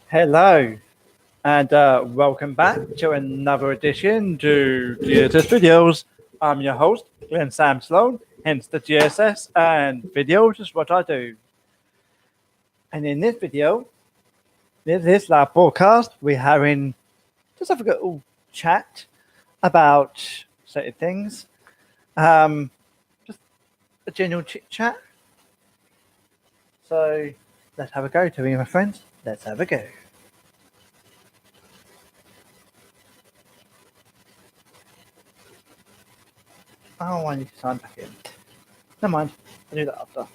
Hello, and welcome back to another edition to GSS Videos. I'm your host, Glenn Sam Sloan, hence the GSS, and videos is what I do. And in this video, this live broadcast, we're having just have a little chat about certain things. Just a general chit chat. So let's have a go to me, my friends. Let's have a go. Oh, I need to sign back in. Never mind. I'll do that after.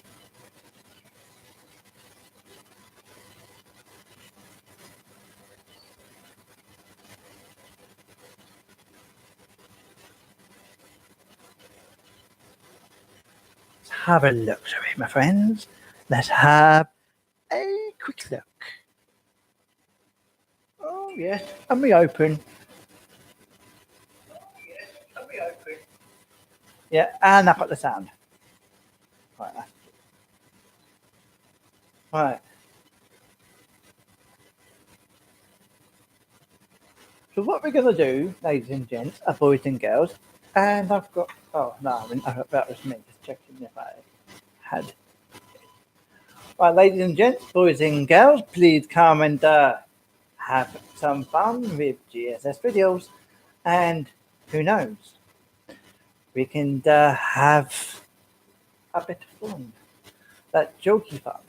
Let's have a look, shall we, my friends? Let's have a quick look. Oh, yes. And we open. Yeah, and I've got the sound. Right. Right. So what we're going to do, ladies and gents, boys and girls, and I've got, oh, no, that was me, just checking if I had. Right, ladies and gents, boys and girls, please come and have some fun with GSS videos, and who knows, we can have a bit of fun, that jokey fun.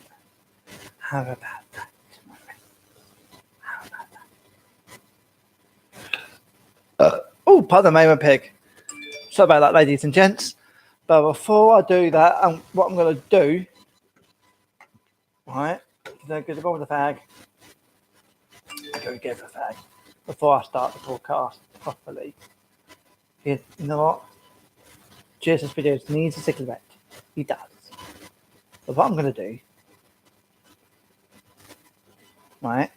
How about that, my friend? How about that? Oh, pardon me, my pig. Sorry about that, ladies and gents. But before I do that, what I'm going to do, right, I'm going to go with the fag. I'm going to get the fag before I start the broadcast properly. You know what? GSS Videos needs a cigarette. He does. But what I'm going to do, right,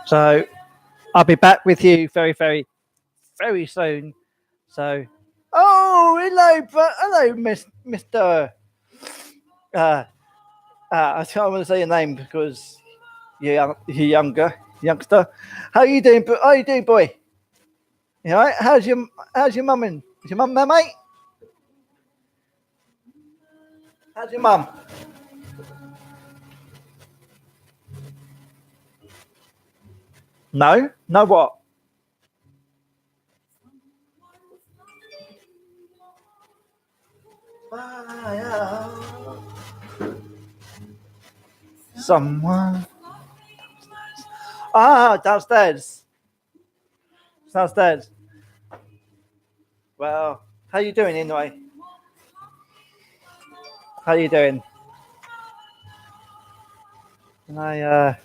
so I'll be back with you very, very, very soon. So, oh, hello, Mr. I can't want to say your name because you're youngster. How you doing? How you doing, boy? You all right? How's your mum and is your mum there, mate? How's your mum? No, no what? Someone. Downstairs. Downstairs. Well, how you doing anyway? How you doing? Can I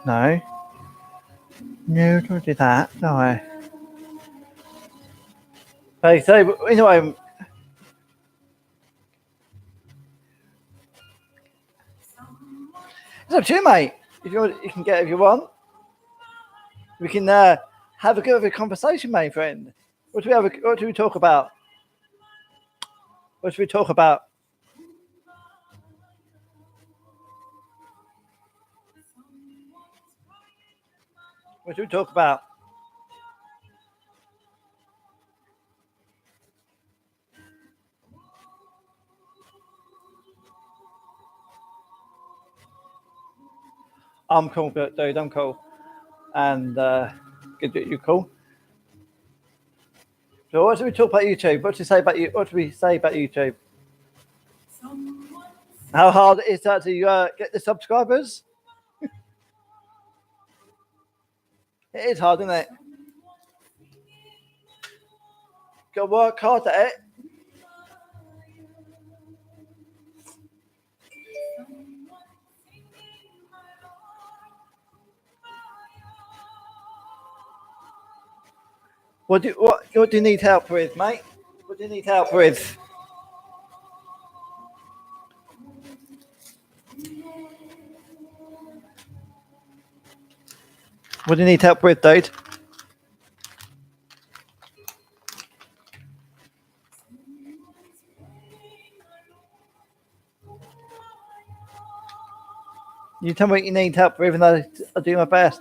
No. No, don't do that. No. Hey, so anyway, it's up to you, mate. If you can get it if you want. We can have a good of a conversation, my friend. What do we talk about? What should we talk about? What should we talk about? I'm cool, dude. I'm cool, and good that you're cool. So, what should we talk about YouTube? What do you say about you? What do we say about YouTube? How hard is that to get the subscribers? It is hard, isn't it? Got to work hard at it. What do you need help with, mate? What do you need help with? What do you need help with, dude? You tell me what you need help with, and I'll do my best.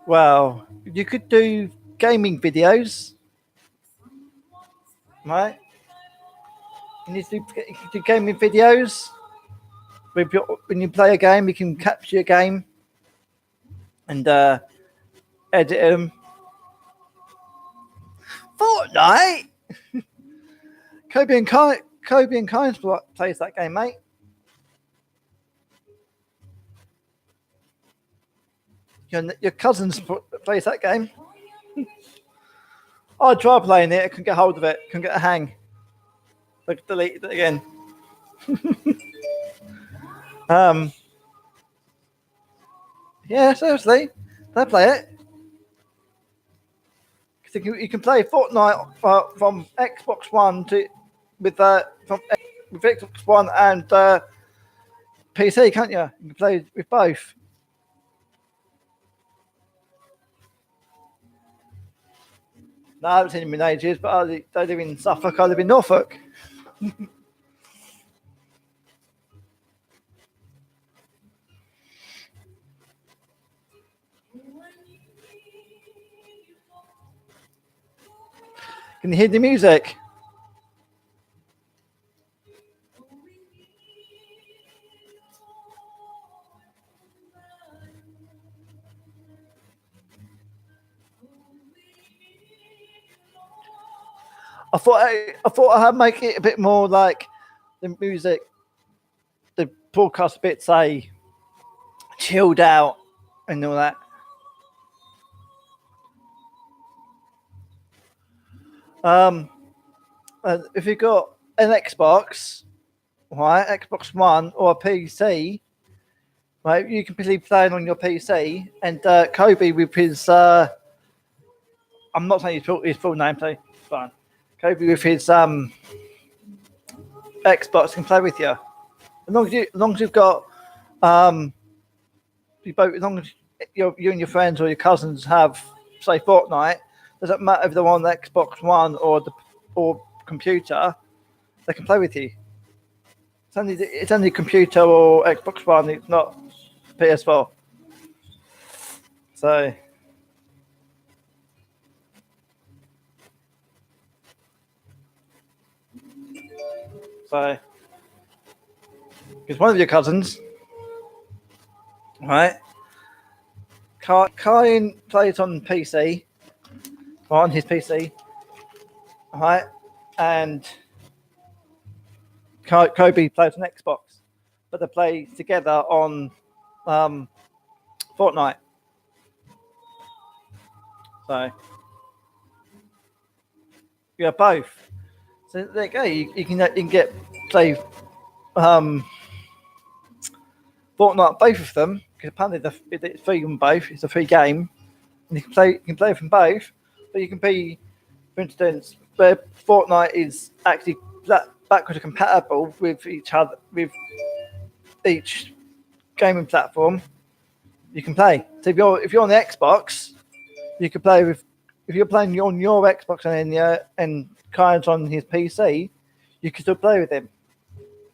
Well, you could do gaming videos, right? You need to do gaming videos. When you play a game, you can capture your game and edit them. Fortnite. Kobe and Kynes plays that game, mate. Your cousins plays that game. I tried playing it. I couldn't get hold of it. Couldn't get a hang. I deleted it again. Yeah, seriously, they play it. You can play Fortnite from Xbox One with Xbox One and PC, can't you? You can play with both. No, I haven't seen him in ages, but they live in Suffolk. I live in Norfolk. Can you hear the music? I thought I'd make it a bit more like the music, the broadcast a bit, say, chilled out and all that. If you've got an Xbox, right, Xbox One or a PC, right, you can be playing on your PC, and Kobe with his, I'm not saying his full name, so fine. Kobe with his Xbox can play with you. As long as you've got, as long as you and your friends or your cousins have, say, Fortnite, doesn't matter if they're on the Xbox One or computer, they can play with you. It's only computer or Xbox One. It's not PS4. So because one of your cousins, right? Kyan plays on PC, on his PC, right? And Kobe plays on Xbox, but they play together on Fortnite. So you have both. So there you go. You can get, say, Fortnite, both of them, because apparently it's free on both. It's a free game, and you can play from both. But you can be, for instance, where Fortnite is actually backwards compatible with each other, with each gaming platform. You can play. So if you're on the Xbox, you can play with. If you're playing on your Xbox and Kyle's on his PC, you can still play with him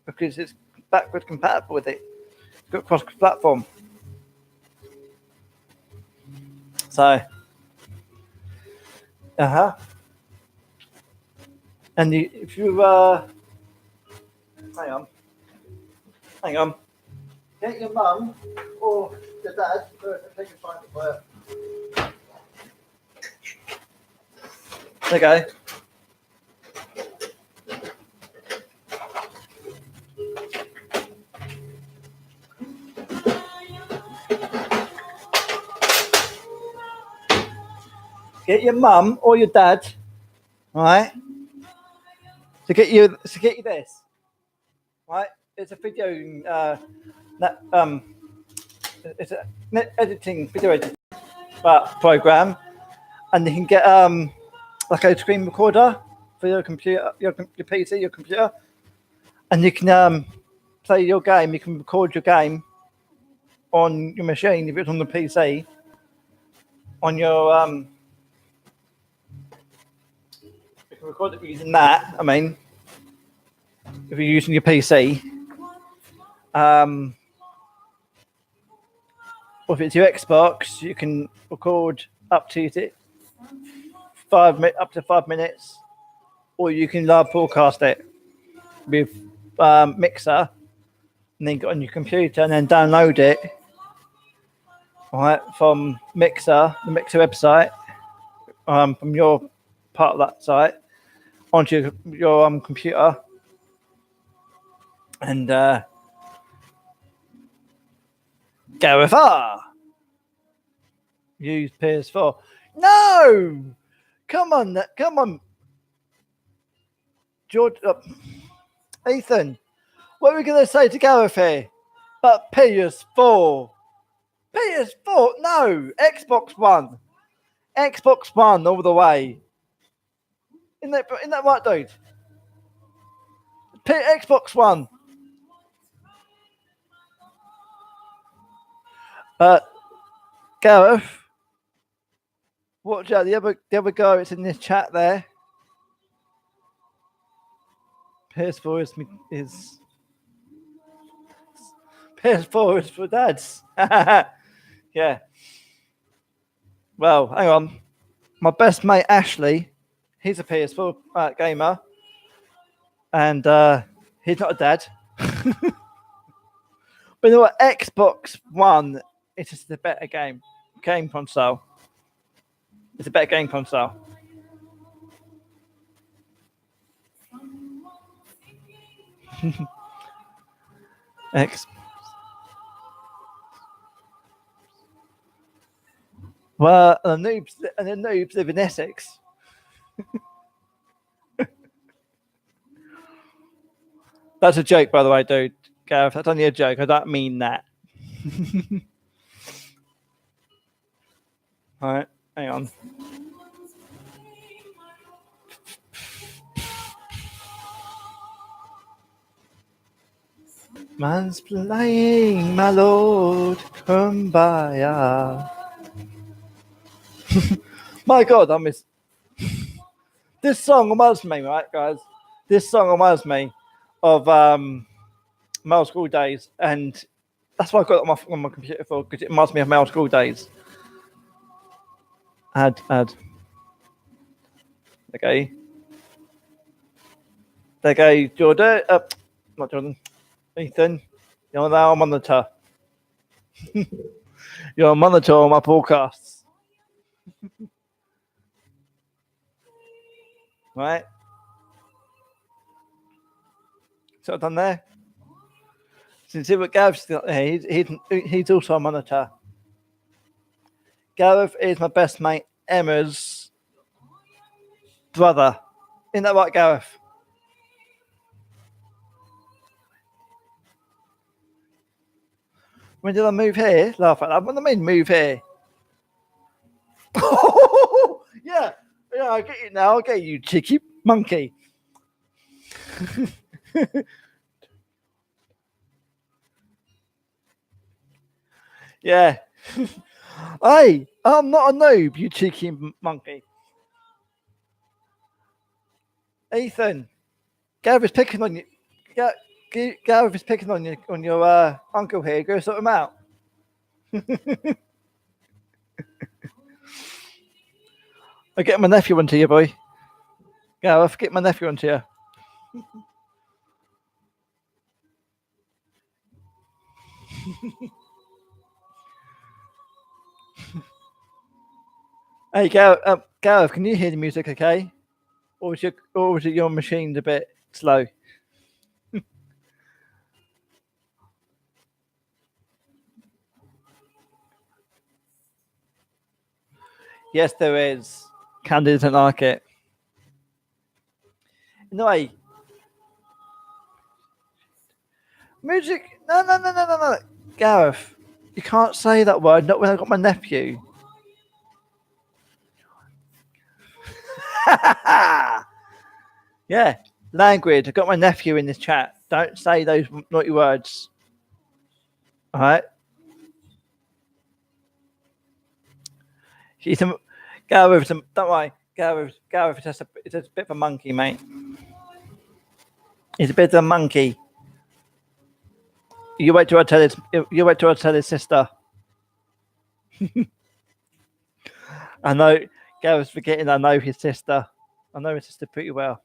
because it's backward compatible with it. It's got cross-platform. So, and if you hang on, get your mum or your dad. Take your find it for you. Okay. Get your mum or your dad, right? To get you this, right? It's a video it's a video editing program, and you can get like a screen recorder for your computer, your PC, your computer, and you can play your game. You can record your game on your machine, if it's on the PC, on your you can record it using that. I mean, if you're using your PC, or if it's your Xbox, you can record up to 5 minutes, or you can broadcast it with Mixer, and then get on your computer and then download it. All right, from Mixer, the Mixer website, from your part of that site, onto your computer, and Gareth use PS4. No, come on, George, Ethan. What are we going to say to Gareth here? But PS4. PS4? No. Xbox One. Xbox One all the way. Isn't that right, dude? Xbox One. Gareth. Watch out. The other guy that's in this chat there. PS4 is PS4 is for dads. Yeah. Well, hang on. My best mate Ashley, he's a PS4 gamer, and he's not a dad. But you know what? Xbox One is just a better game console. It's a better game console. Well, the noobs live in Essex. That's a joke, by the way, dude. Gareth, that's only a joke. I don't mean that. All right, hang on. Man's playing, my lord, kumbaya. My God, I miss this song. Reminds me, right, guys? This song reminds me of my old school days, and that's why I got it on my computer for, because it reminds me of my old school days. Add. Okay. There go, Jordan. Not Jordan. Ethan. You're now a monitor. You're a monitor on my podcasts. Right. So done there. So you see what Gareth's got there. He's also a monitor. Gareth is my best mate Emma's brother. Isn't that right, Gareth? When did I move here? Laugh at that. What do I mean move here? Yeah, I get you now. I get you, cheeky monkey. Yeah. Hey, I'm not a noob, you cheeky monkey. Ethan, Gareth is picking on you. Gareth is picking on your uncle here. Go sort him out. I get my nephew onto you, boy. Gareth, get my nephew onto you. Hey, Gareth, can you hear the music okay? Or is your machine a bit slow? Yes, there is. Candy doesn't like it. No, music. No. Gareth, you can't say that word. Not when I got my nephew. Yeah, language. I got my nephew in this chat. Don't say those naughty words. All right. Gareth, don't worry. Gareth is just it's a bit of a monkey, mate. He's a bit of a monkey. You wait till I tell his sister. I know Gareth's forgetting I know his sister. I know his sister pretty well.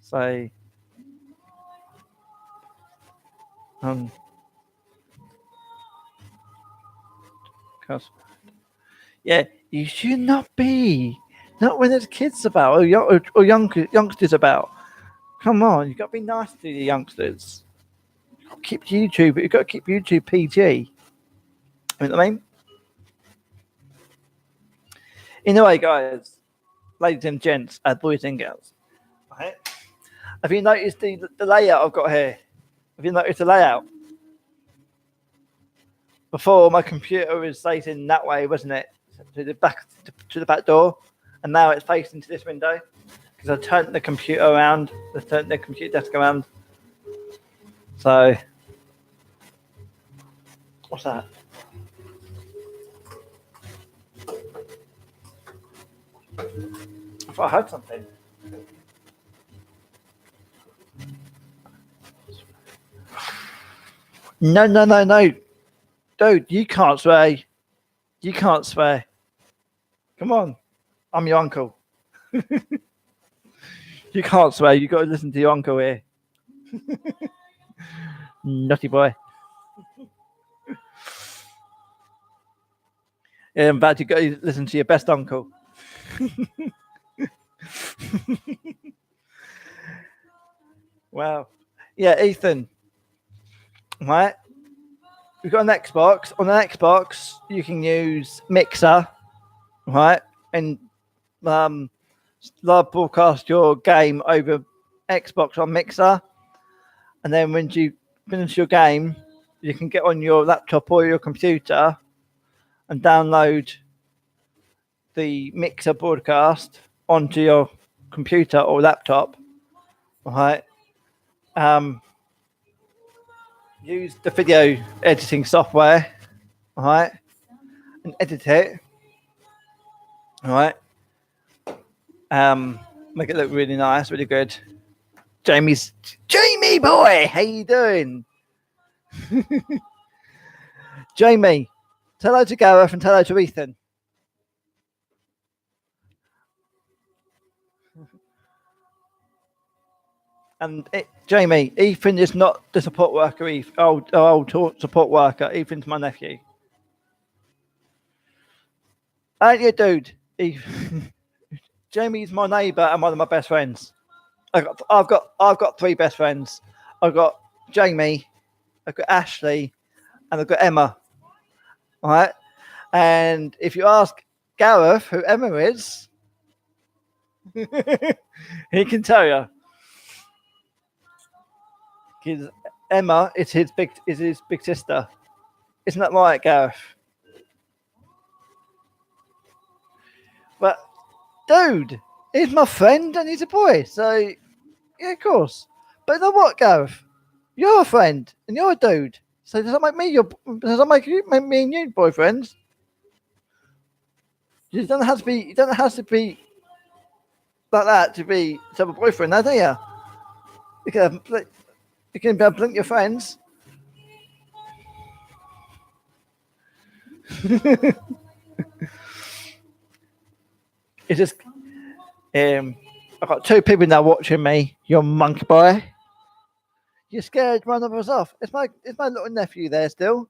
So yeah, you should not be. Not when there's kids about or youngsters about. Come on, you've got to be nice to the youngsters. You've got to keep YouTube PG. You know what I mean? Anyway, guys, ladies and gents, boys and girls. Right. Have you noticed the layout I've got here? Have you noticed the layout? Before, my computer was facing that way, wasn't it? To the back door, and now it's facing to this window because I turned the computer around. I turned the computer desk around. So, what's that? I thought I heard something. No. Dude, you can't swear. You can't swear. Come on. I'm your uncle. You can't swear. You got to listen to your uncle here. Naughty boy. Yeah, in fact, you got to listen to your best uncle. Wow. Yeah, Ethan. Right. We've got an Xbox. On an Xbox, you can use Mixer, right? And live broadcast your game over Xbox on Mixer. And then when you finish your game, you can get on your laptop or your computer and download the Mixer broadcast onto your computer or laptop, right? Use the video editing software, all right, and edit it, all right. Make it look really nice, really good. Jamie boy, how you doing? Jamie, tell hello to Gareth and tell hello to Ethan. And Jamie, Ethan is not the support worker. Old support worker. Ethan's my nephew. Ain't you, dude? Jamie's my neighbour and one of my best friends. I've got three best friends. I've got Jamie, I've got Ashley, and I've got Emma. All right. And if you ask Gareth who Emma is, he can tell you. Because Emma is his big sister. Isn't that right, Gareth? But dude, he's my friend and he's a boy, so yeah, of course. But you know what, Gareth? You're a friend and you're a dude. So does that make me make me and you boyfriends? You don't have to be like that to have a boyfriend now, do you? You can blink your friends. It's just I've got two people now watching me. You're monkey boy. You're scared one of us off. It's my little nephew there still.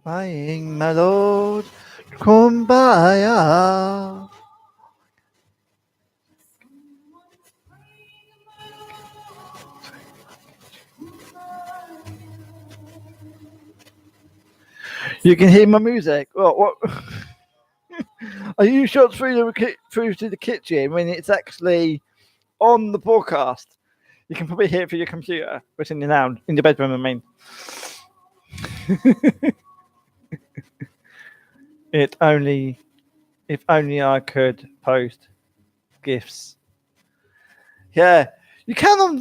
Crying, my lord, kumbaya. You can hear my music. What? Are you shot through to the kitchen when it's actually on the broadcast? You can probably hear it through your computer, but in your bedroom, I mean. If only I could post gifs. Yeah, you can on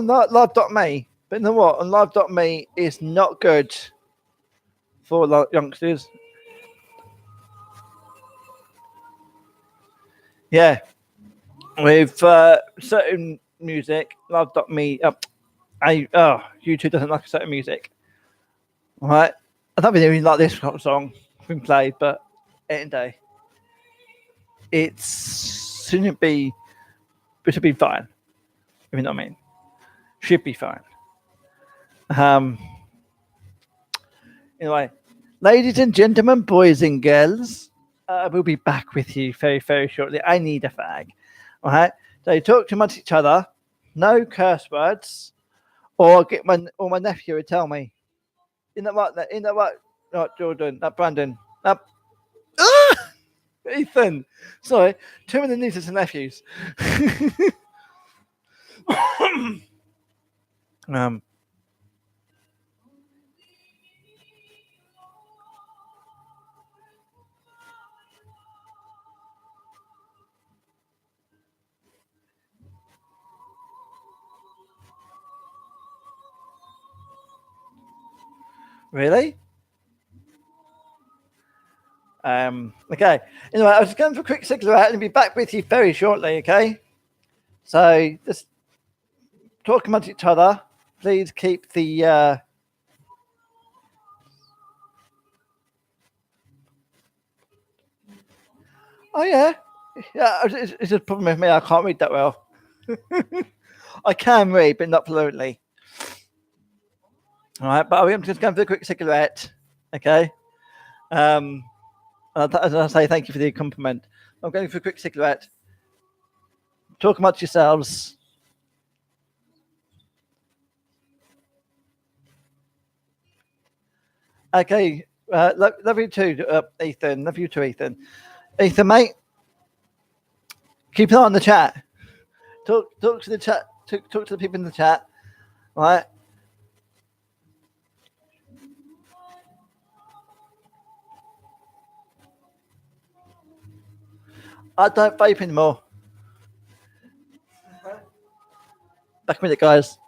live.me, but you know what? On live.me is not good for youngsters. Yeah, with certain music, live.me. YouTube doesn't like certain music. All right, I don't really like this song being played, but end day, it shouldn't be. It should be fine. If you know what I mean, should be fine. Um. Anyway, ladies and gentlemen, boys and girls, we'll be back with you very, very shortly. I need a fag. All right. So you talk amongst each other, no curse words, or my nephew would tell me. In that what? Not Jordan. Not Brandon. Not, Ethan. Sorry, too many nieces and nephews. um. Really? Okay. Anyway, I was going for a quick cigarette and be back with you very shortly. Okay. So just talk amongst each other. Please keep the. Oh yeah, yeah. It's a problem with me. I can't read that well. I can read, but not fluently. All right, but I'm just going for a quick cigarette. Okay. Um, as I say, thank you for the compliment. I'm going for a quick cigarette. Talk amongst yourselves. Okay. Love you too, Ethan. Love you too, Ethan. Ethan, mate. Keep an eye on the chat. Talk to the chat. Talk to the people in the chat. All right. I don't vape anymore. Back a minute, guys.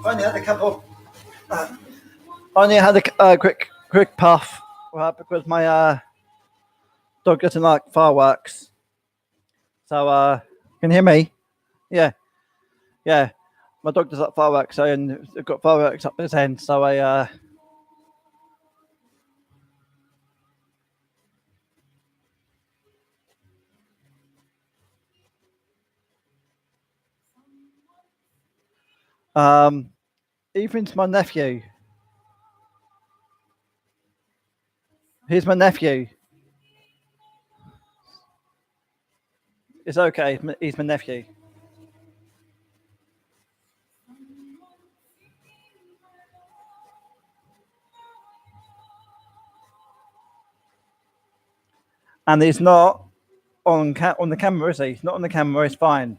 Only had a couple. Only had a quick puff because my dog doesn't like fireworks. So can you hear me? Yeah. My dog does like fireworks, and they've got fireworks up his end. So I Ethan's my nephew. He's my nephew. It's okay. He's my nephew. And he's not on the camera, is he? He's not on the camera. It's fine.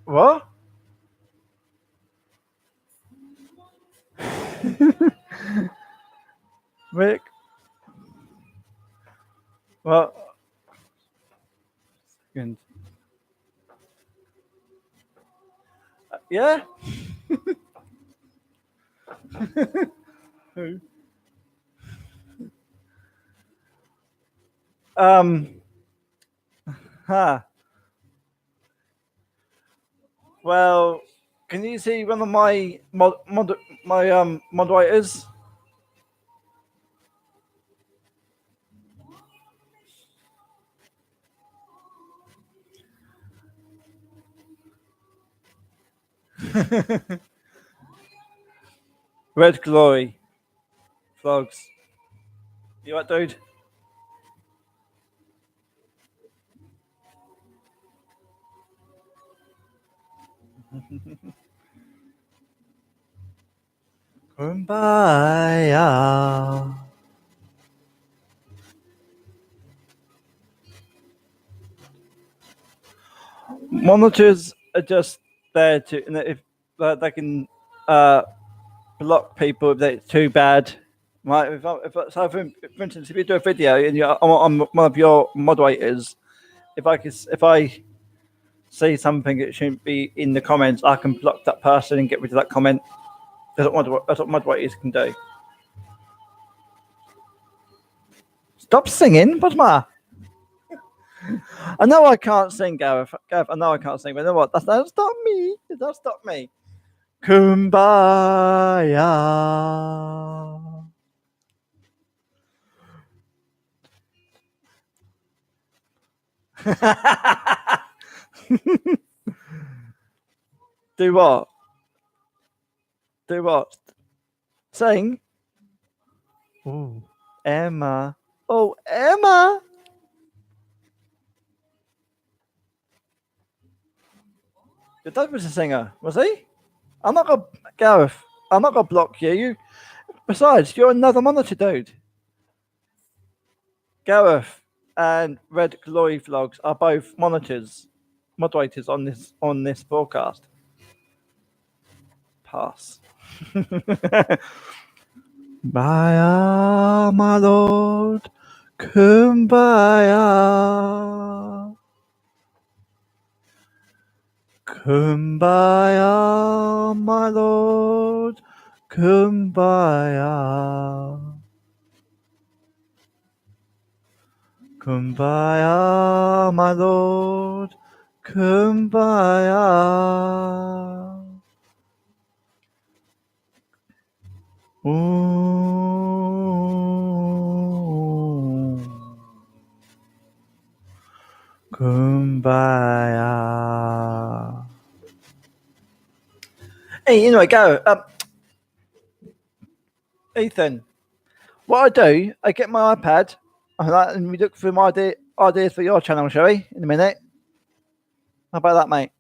What? Rick? What? Second. Yeah? Who? Huh. Well, can you see one of my moderators? Red Glory vlogs. You right, dude? Kumbaya. Monitors are just there to, if they can block people if it's too bad. Right? So for instance, if you do a video and I'm one of your moderators, if I see something that shouldn't be in the comments, I can block that person and get rid of that comment. That's what moderators can do. Stop singing, what's the matter? I know I can't sing, Gareth. I know I can't sing, but you know what? That's stop me. That's stop me. Kumbaya. Do what? Do what? Sing. Ooh, Emma. Oh, Emma. Your dad was a singer, was he? I'm not gonna, Gareth. I'm not gonna block you. Besides, you're another monitor, dude. Gareth and Red Glory Vlogs are both moderators on this broadcast. Pass. Bye, my lord. Kumbaya. Kumbaya, my lord. Kumbaya. Kumbaya, my lord. Kumbaya. Ooh. Kumbaya. Hey, anyway, go. Ethan, What I do, I get my iPad and we look through my ideas for your channel, shall we? In a minute. How about that, mate?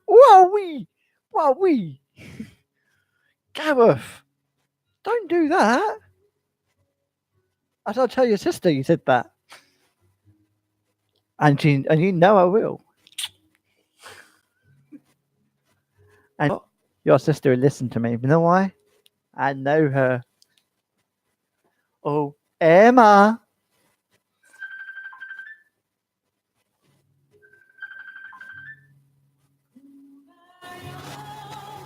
Wowee! Wowee! Gareth! Don't do that! As I'll tell your sister you said that. And you know I will. And your sister will listen to me. You know why? I know her. Oh, Emma!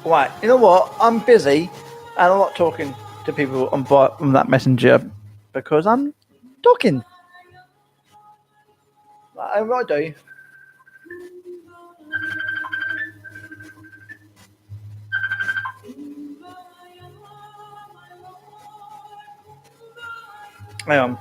Right, you know what? I'm busy and I'm not talking to people on that messenger because I'm talking. I do. I am.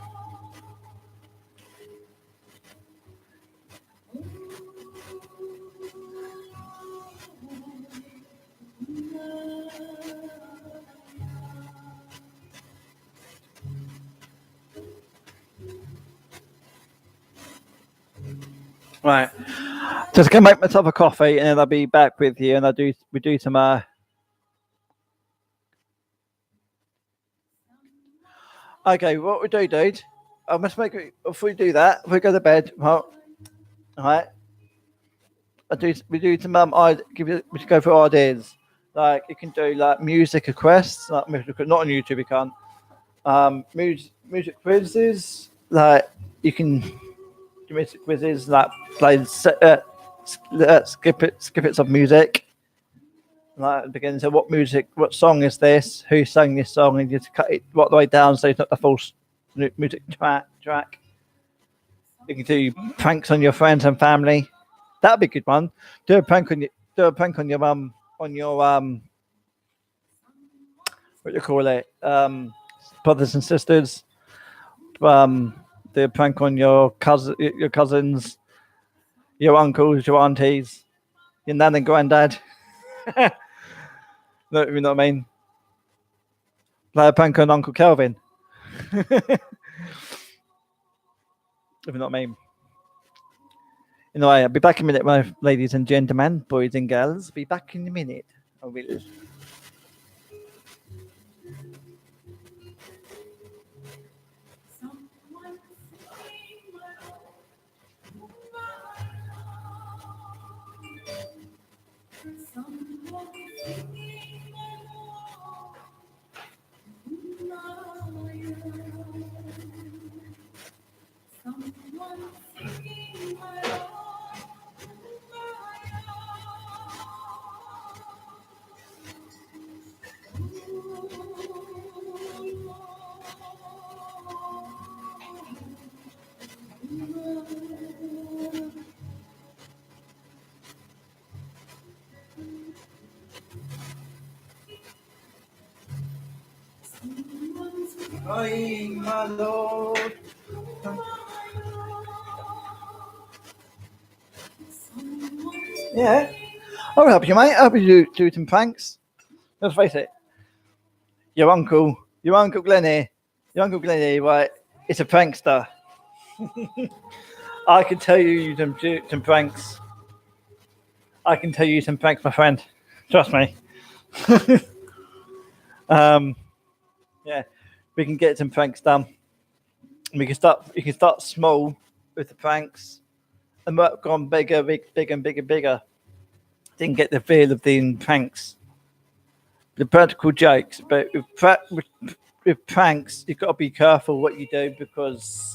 Right. Just gonna make myself a coffee and then I'll be back with you and we do some Okay, what we do, dude, I must make it if we do that, if we go to bed, well, alright. We do some I we should go for ideas. Like you can do like music requests, like not on YouTube you can't. Music quizzes, like you can do music quizzes, like play skip it of music. Like at the beginning, so what song is this? Who sang this song? And you just cut it right the way down so it's not the full music track. You can do pranks on your friends and family. That'd be a good one. Do a prank on your mum on your what do you call it? Brothers and sisters. Do a prank on your cousins, your uncles, your aunties, your nan and granddad. No, you know what I mean? Play a prank on Uncle Kelvin. If you know what I mean. Anyway, I'll be back in a minute, my ladies and gentlemen, boys and girls. Be back in a minute. I will. Crying, my Lord. Yeah, I'll help you, mate. I'll help you do some pranks. Let's face it. Your uncle Glennie, right? It's a prankster. I can tell you some pranks. I can tell you some pranks, my friend. Trust me. Yeah, we can get some pranks done. We can start. You can start small with the pranks, and work on bigger, bigger. Didn't get the feel of the pranks, the practical jokes. But with pranks, you've got to be careful what you do because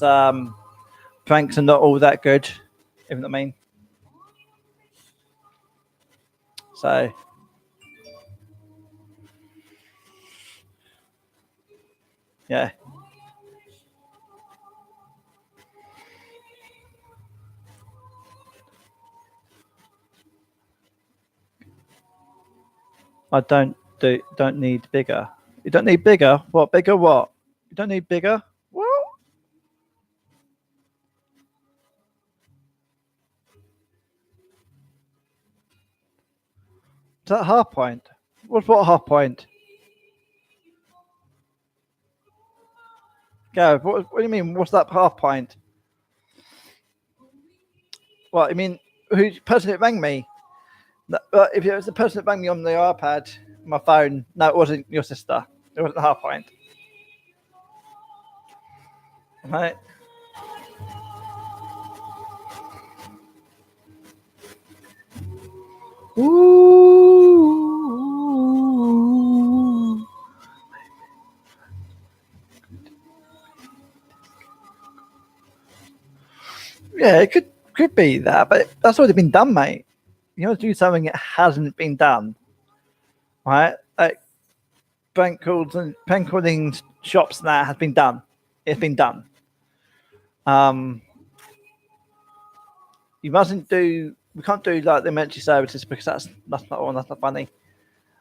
pranks are not all that good. You know what I mean? So. Yeah. I don't need bigger. You don't need bigger? What? Bigger what? You don't need bigger? What? that half point? What half point? Go. What do you mean? What's that half point? What, I mean, who's the person that rang me? If it was the person that rang me on the iPad, my phone, no, it wasn't your sister. It wasn't half point. Right? Ooh. Yeah, it could be that, but that's already been done, mate. You want to do something that hasn't been done, right? Like prank calling shops now has been done. It's been done. You mustn't do. We can't do like the emergency services because that's not funny.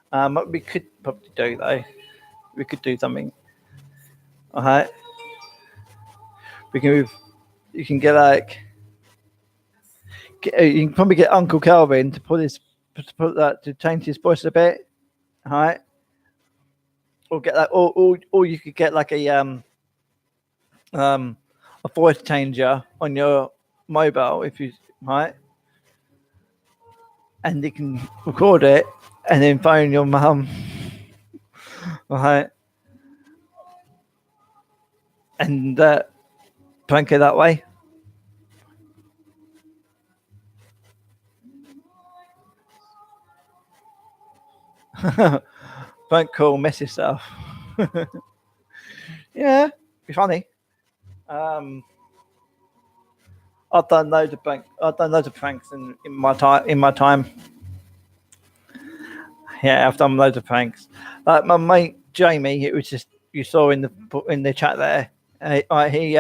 What we could probably do though, we could do something. All right, we can move. You can get like. You can probably get Uncle Calvin to to change his voice a bit. All right, or get that, or you could get like a voice changer on your mobile if you right, and you can record it and then phone your mum, right, and prank her that way. Prank call, mess yourself. Yeah, be funny. I've done loads of pranks in my time. Yeah, I've done loads of pranks. Like my mate Jamie, it was just you saw in the chat there. He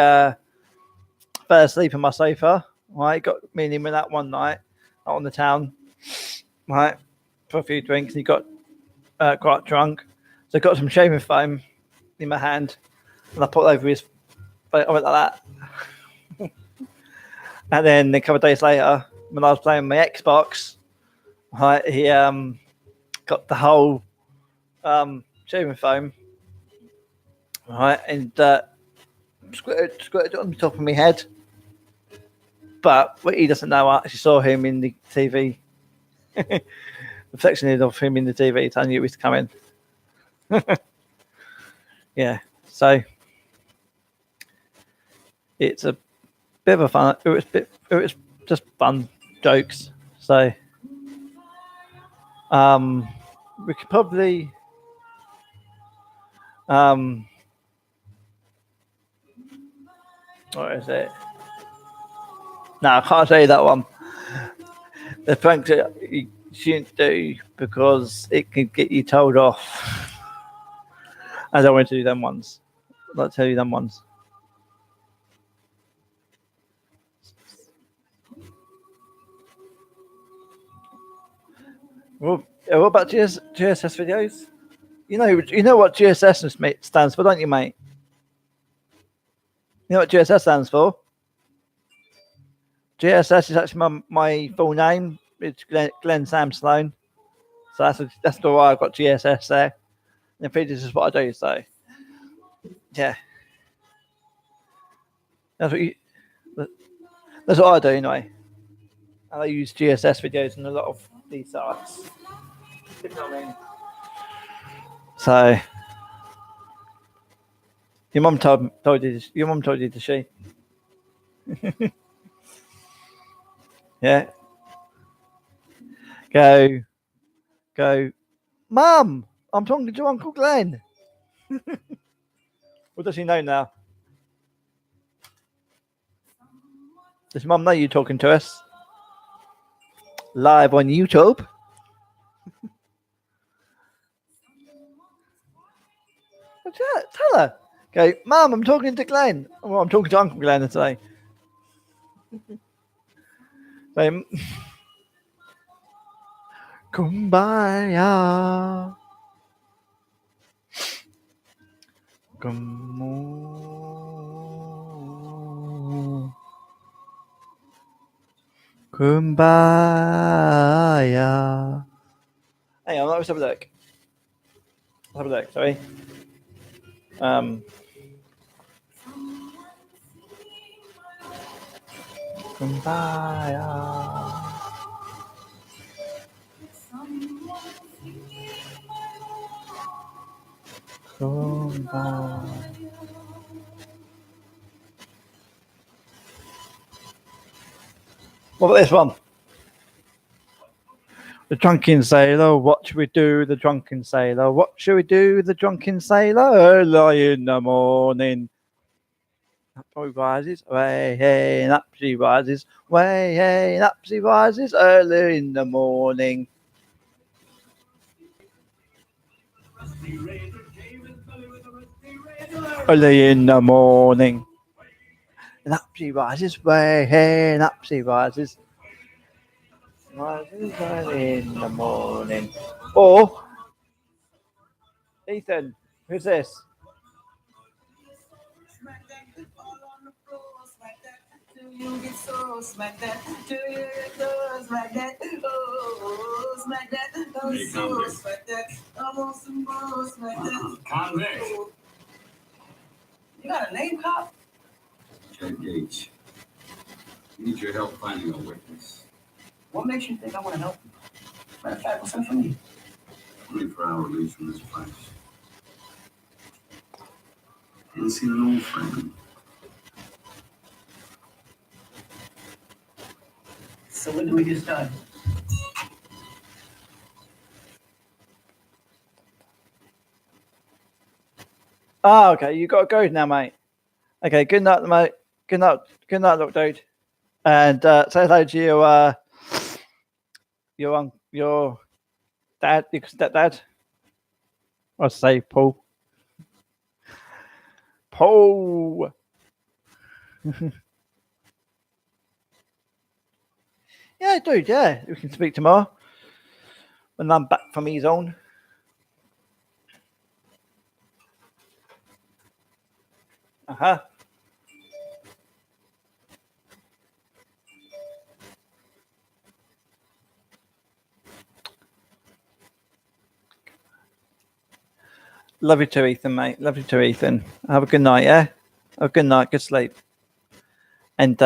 fell asleep on my sofa. Right, got me and him that one night out on the town. Right, for a few drinks. He got quite drunk, so I got some shaving foam in my hand, and I put it over his. I went like that. And then a couple of days later, when I was playing my Xbox, right, he got the whole shaving foam, right, and squirted it on the top of my head. But what he doesn't know, I actually saw him in the TV. Reflection of him in the TV, so I knew it was coming. Yeah, so it's a bit of a fun. It was just fun jokes. So we could probably what is it? No, I can't say that one. The pranks that you shouldn't do because it can get you told off. I don't want to do them ones. I'll tell you them ones. Well, what about GSS videos? You know what GSS stands for, don't you, mate? You know what GSS stands for? GSS is actually my full name. It's Glenn Sam Sloan. So that's why I've got GSS there. And this is what I do. So yeah, that's what I do anyway. And I use GSS videos in a lot of these sites. You know what I mean? So your mum told you this. Your mum told you to she. Yeah. Go, Mum, I'm talking to Uncle Glenn. What does he know now? Does Mum know you talking to us? Live on YouTube. Tell her. Go, Mum, I'm talking to Glenn. Well, I'm talking to Uncle Glenn today. Kumbaya. Kumbaya. Hang on, let's have a look. Let's have a look, sorry. Kumbaya. Kumbaya. What about this one? The drunken sailor, what should we do? The drunken sailor, what should we do? The drunken sailor, early in the morning. Up he rises, way hey, and up she rises, way hey, and up she rises, early in the morning. Early in the morning. And up she rises, way hey, and up she rises. Rises early in the morning. Or, Ethan, who's this? You get so smack that, do you get so smack that, oh, smack that, oh, so smack that, almost some more smack that. Convict. You got a name, cop? Ted Gage. Need your help finding a witness. What makes you think I want to help you? Matter of fact, what's in it for me? 24-hour release from this place. Haven't seen an old friend. So when do we get started? Oh, okay. You got to go now, mate. Okay. Good night, mate. Good night. Good night, look, dude. And say hello to your dad, your stepdad. I'll say Paul. Paul. Yeah, dude. Yeah, we can speak tomorrow when I'm back from his own. Love you too, Ethan, mate. Love you too, Ethan. Have a good night, yeah? Have a good night, good sleep. And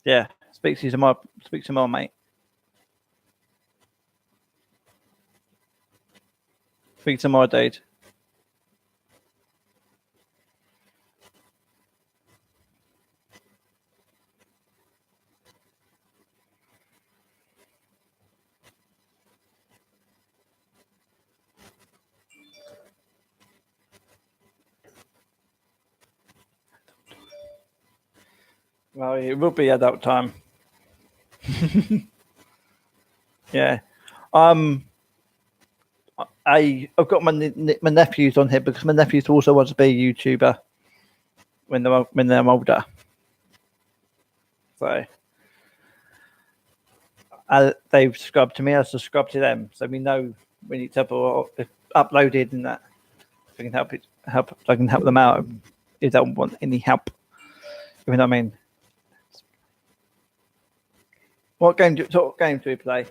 yeah, speak to you tomorrow. Speak tomorrow, mate. Speak tomorrow, dude. Well, it will be adult time. Yeah. I've got my nephews on here because my nephews also want to be a YouTuber when they're older. So they've subscribed to me. I subscribe to them, so we know when it's uploaded and that. So we can I can help them out if they don't want any help. You know what I mean? What game do we play?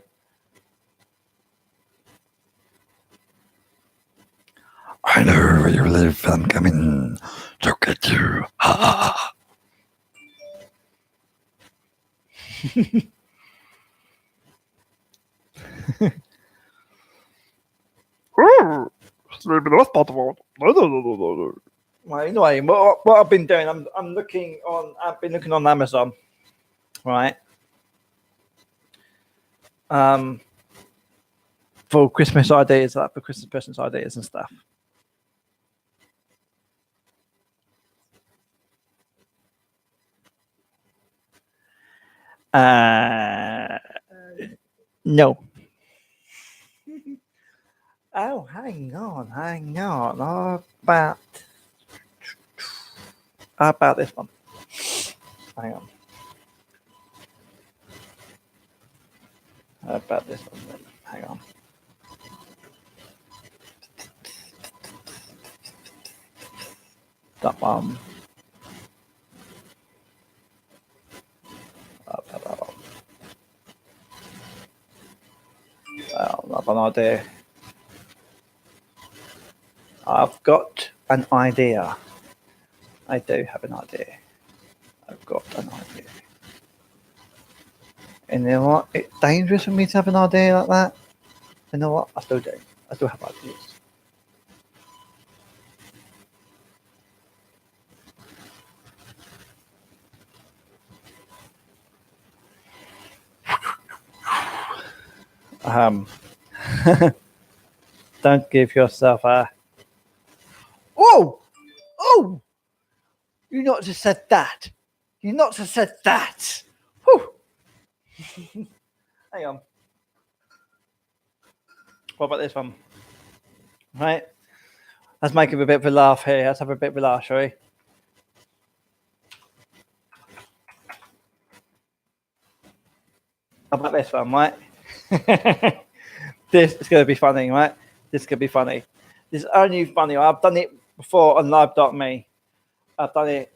I know where you live. I'm coming to get you. Ha! Well, anyway, what I've been doing, I've been looking on Amazon, right? For Christmas ideas, like for Christmas presents ideas and stuff. No. Oh, hang on. How about this one? Hang on. How about this one then? Hang on. That one. have an idea. I've got an idea. I do have an idea. I've got an idea. And you know what? It's dangerous for me to have an idea like that. You know what? I still do. I still have ideas. Don't give yourself a... Oh! Oh! You not just said that. You not just said that. Whew. Hang on. What about this one? Right? Let's make it a bit of a laugh here. Let's have a bit of a laugh, shall we? How about this one, right? This is going to be funny, right? This is going to be funny. This is only funny. I've done it before on live.me. I've done it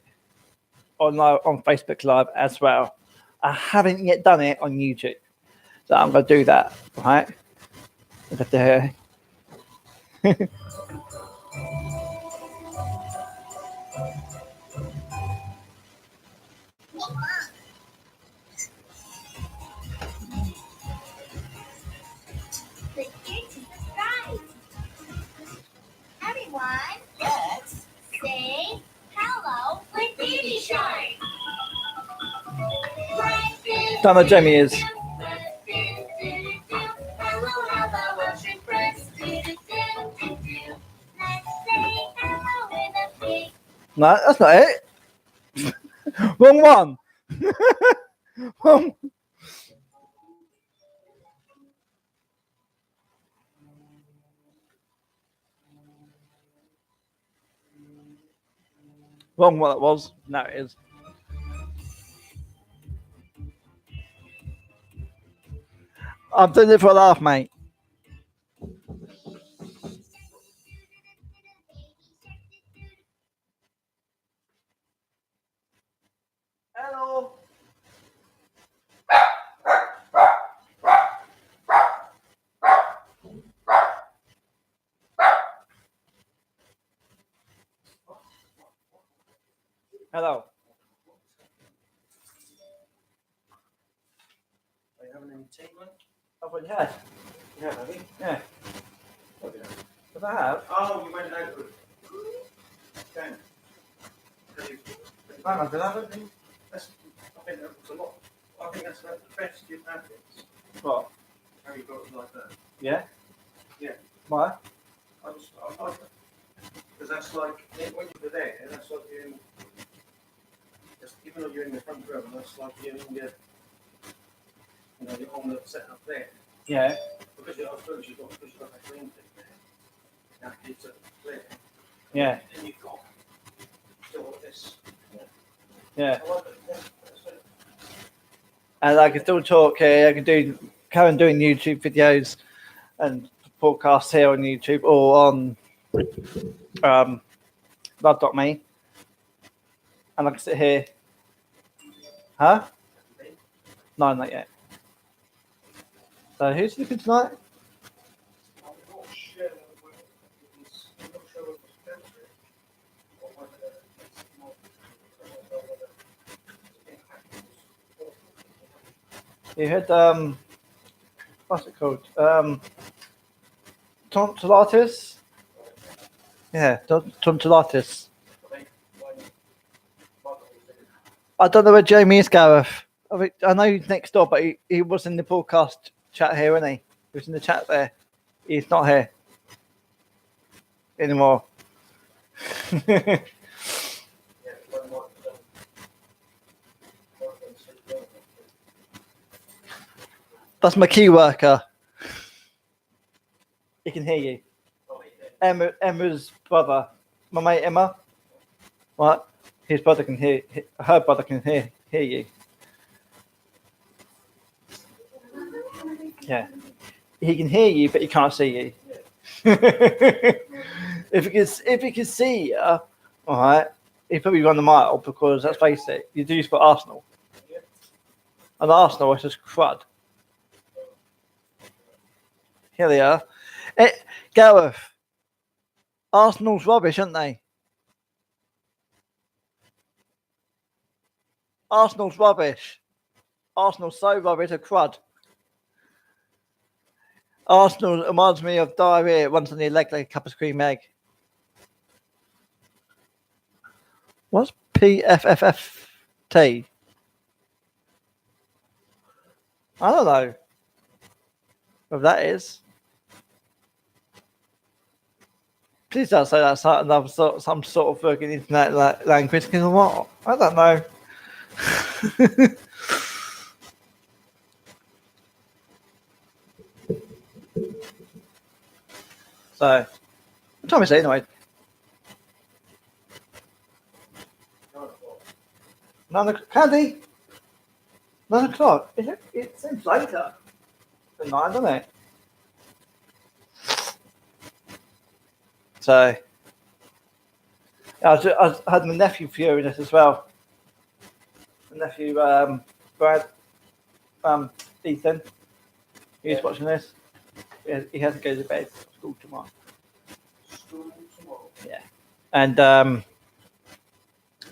on Facebook Live as well. I haven't yet done it on YouTube. So I'm going to do that, right? I'm going to do Everyone, let's say hello with Baby Shark. Don't know Jamie is. Hello, hello, ocean friends. Let's say hello with a big. No, that's not it. Wrong one. Wrong one it was. No, it is. I'm doing it for a laugh, mate. Hello. Hello. Are you having any tea, mate? I've already had. Yeah, have you? Yeah. What have you had? But I have. Oh, you went out with. Okay. Hang on, did I have anything? I think that was a lot. I think that's about the best you've had it. What? How you got it like that? Yeah? Yeah. Why? I like that. Because that's like, when you're there, that's like you're in, even though you're in the front row, that's like you're in your, you're on the setup there. Yeah. Because I suppose you've got that green thing there. That gives it clear. Yeah. And you've got still this. Yeah. I like it. Yeah, that's it. And I can still talk here. I can carry on doing YouTube videos and podcasts here on YouTube or on Love.me. And I can sit here. Huh? No, not yet. So who's looking tonight? I'm not sure whether it was February or whether it's not. You heard what's it called? Tonsillitis? Yeah, tonsillitis. I don't know where Jamie is, Gareth. I know he's next door, but he was in the podcast chat here, wasn't he? He was in the chat there. He's not here anymore. That's my key worker. He can hear you. Emma's brother, my mate Emma. What? His brother can hear. Her brother can hear you. Yeah, he can hear you, but he can't see you. If he can see you, all right, he'd probably run a mile because let's face it, you do for Arsenal, and Arsenal is just crud. Here they are. Gareth, Arsenal's rubbish, aren't they? Arsenal's rubbish. Arsenal's so rubbish, a crud. Arsenal reminds me of diarrhea. It runs on your leg like a cup of cream egg. What's PFFFT? I don't know what that is. Please don't say that's another some sort of fucking internet language. Because what? I don't know. So, what time is it anyway? 9 o'clock. Candy? 9 o'clock? It seems later than 9, doesn't it? So, I had my nephew viewing this as well. My nephew, Brad, Ethan, he's watching this. He has to go to bed. School tomorrow. Yeah. And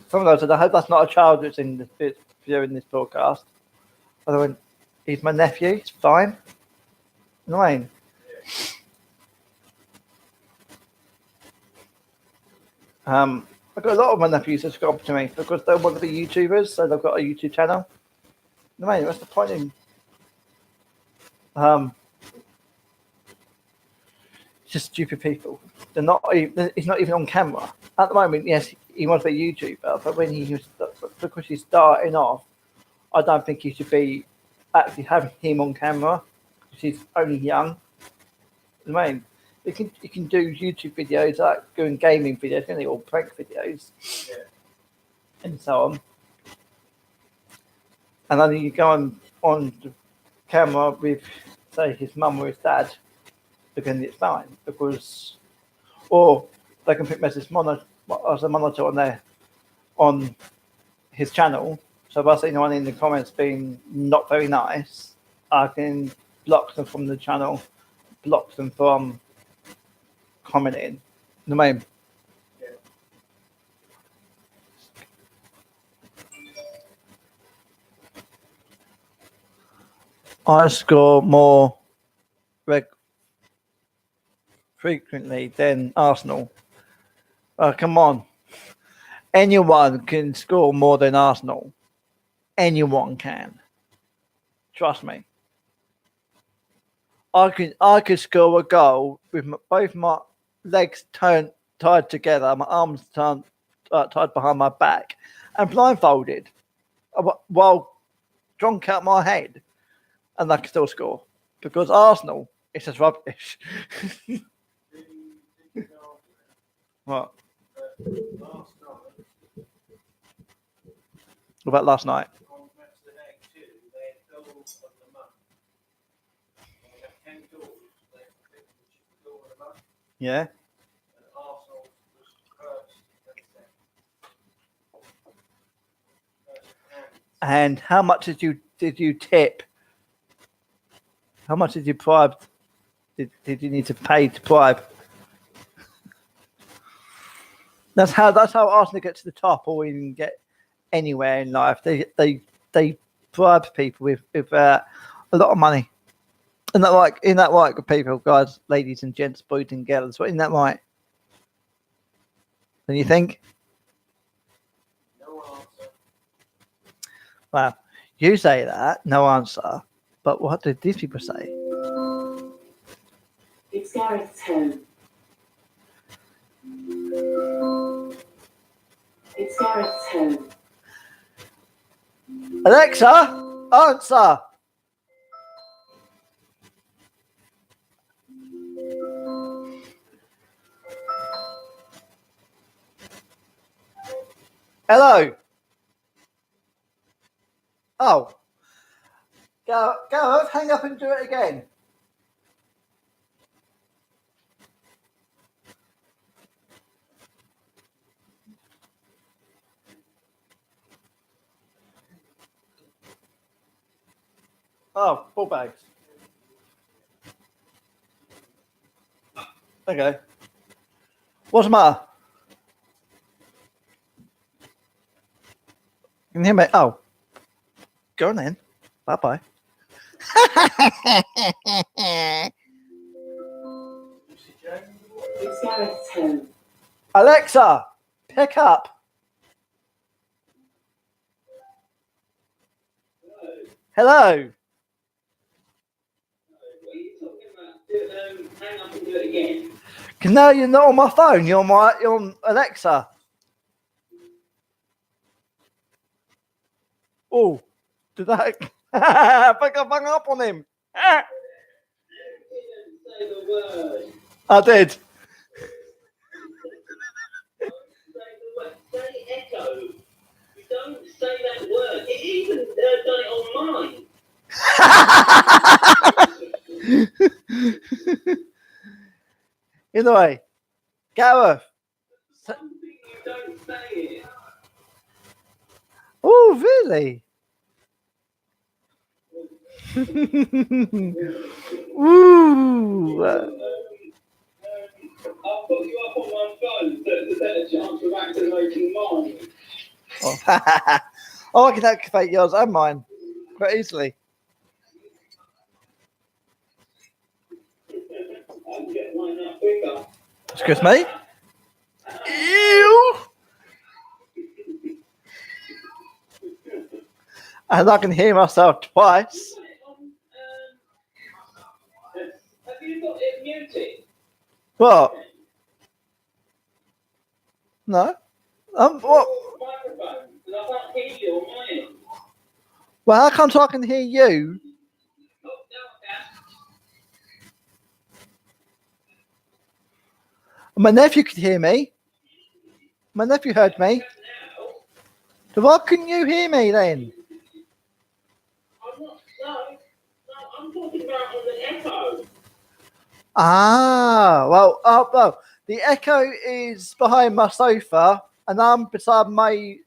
some of those said, I hope that's not a child that's in this viewing this broadcast. I went, he's my nephew. It's fine. You know what I mean? I've got a lot of my nephews subscribe to me because they want to be YouTubers, so they've got a YouTube channel. You know what I mean? What's the point in just stupid people? They're not. He's not even on camera at the moment. Yes, he wants to be a YouTuber, but when because he's starting off, I don't think he should be actually having him on camera because he's only young. You know what I mean? You can do YouTube videos like doing gaming videos, can they, or prank videos, and so on. And then you go on the camera with, say, his mum or his dad, then it's fine because, or they can put as a monitor on his channel. So if I see anyone in the comments being not very nice, I can block them from the channel, block them from commenting. You know what I mean? I score more frequently than Arsenal. Come on. Anyone can score more than Arsenal. Anyone can. Trust me. I could score a goal with both my legs tied together, my arms tied behind my back, and blindfolded, while drunk out my head, and I can still score because Arsenal is just rubbish. What? What about last night? Yeah. And how much did you tip? How much did you bribe? Did you need to pay to bribe? That's how Arsenal get to the top, or even get anywhere in life. They bribe people with a lot of money. Isn't that right, good people, guys, ladies and gents, boys and girls? Isn't that right? Don't you think? No answer. Well, you say that, no answer. But what did these people say? It's Gareth's turn. It's Gareth's turn. Alexa, answer. Hello. Oh. Go, hang up and do it again. Oh, ball bags. Okay. What's the matter? Can you hear me? Oh. Go on then. Bye bye. It's Gareth's turn. Alexa, pick up. Hello. What are you talking about? Hang up and do it again. Cause now you're not on my phone. You're on Alexa. Oh, did that? I think I hung up on him. You didn't say the word. I did. Don't say the word. Say echo. You don't say that word. It even done it on mine. Either way, Gareth. Something you don't say it. Oh, really? Ooh. I'll put you up on my phone so it's a better chance of activating mine. Oh, I can activate yours and mine quite easily. I can get mine up quicker. Excuse me. Ew. And I can hear myself twice. Have you got it muted? What? No. What? Microphone, because I can't hear you on my end. Well, how come I can hear you? Oh, now I can. My nephew could hear me. My nephew heard me. Now, So why couldn't you hear me then? I'm not, no, I'm talking about on the echo. Ah, well, the echo is behind my sofa, and I'm beside my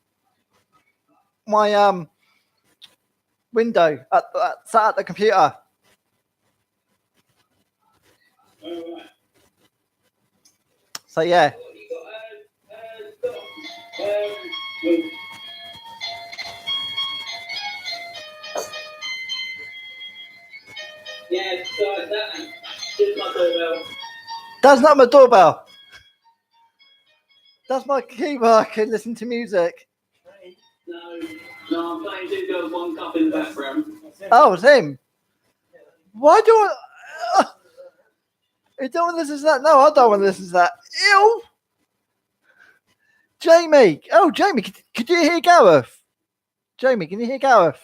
window sat at the computer. Alright. So yeah. What you got, um, yeah, so that, just my doorbell. That's not my doorbell. That's my keyboard. I can listen to music. No, I'm playing Two Girls, One Cup in the background. Oh, it's him. Why do I? You don't want to listen to that? No, I don't want to listen to that. Ew. Jamie. Oh, Jamie, could you hear Gareth? Jamie, can you hear Gareth?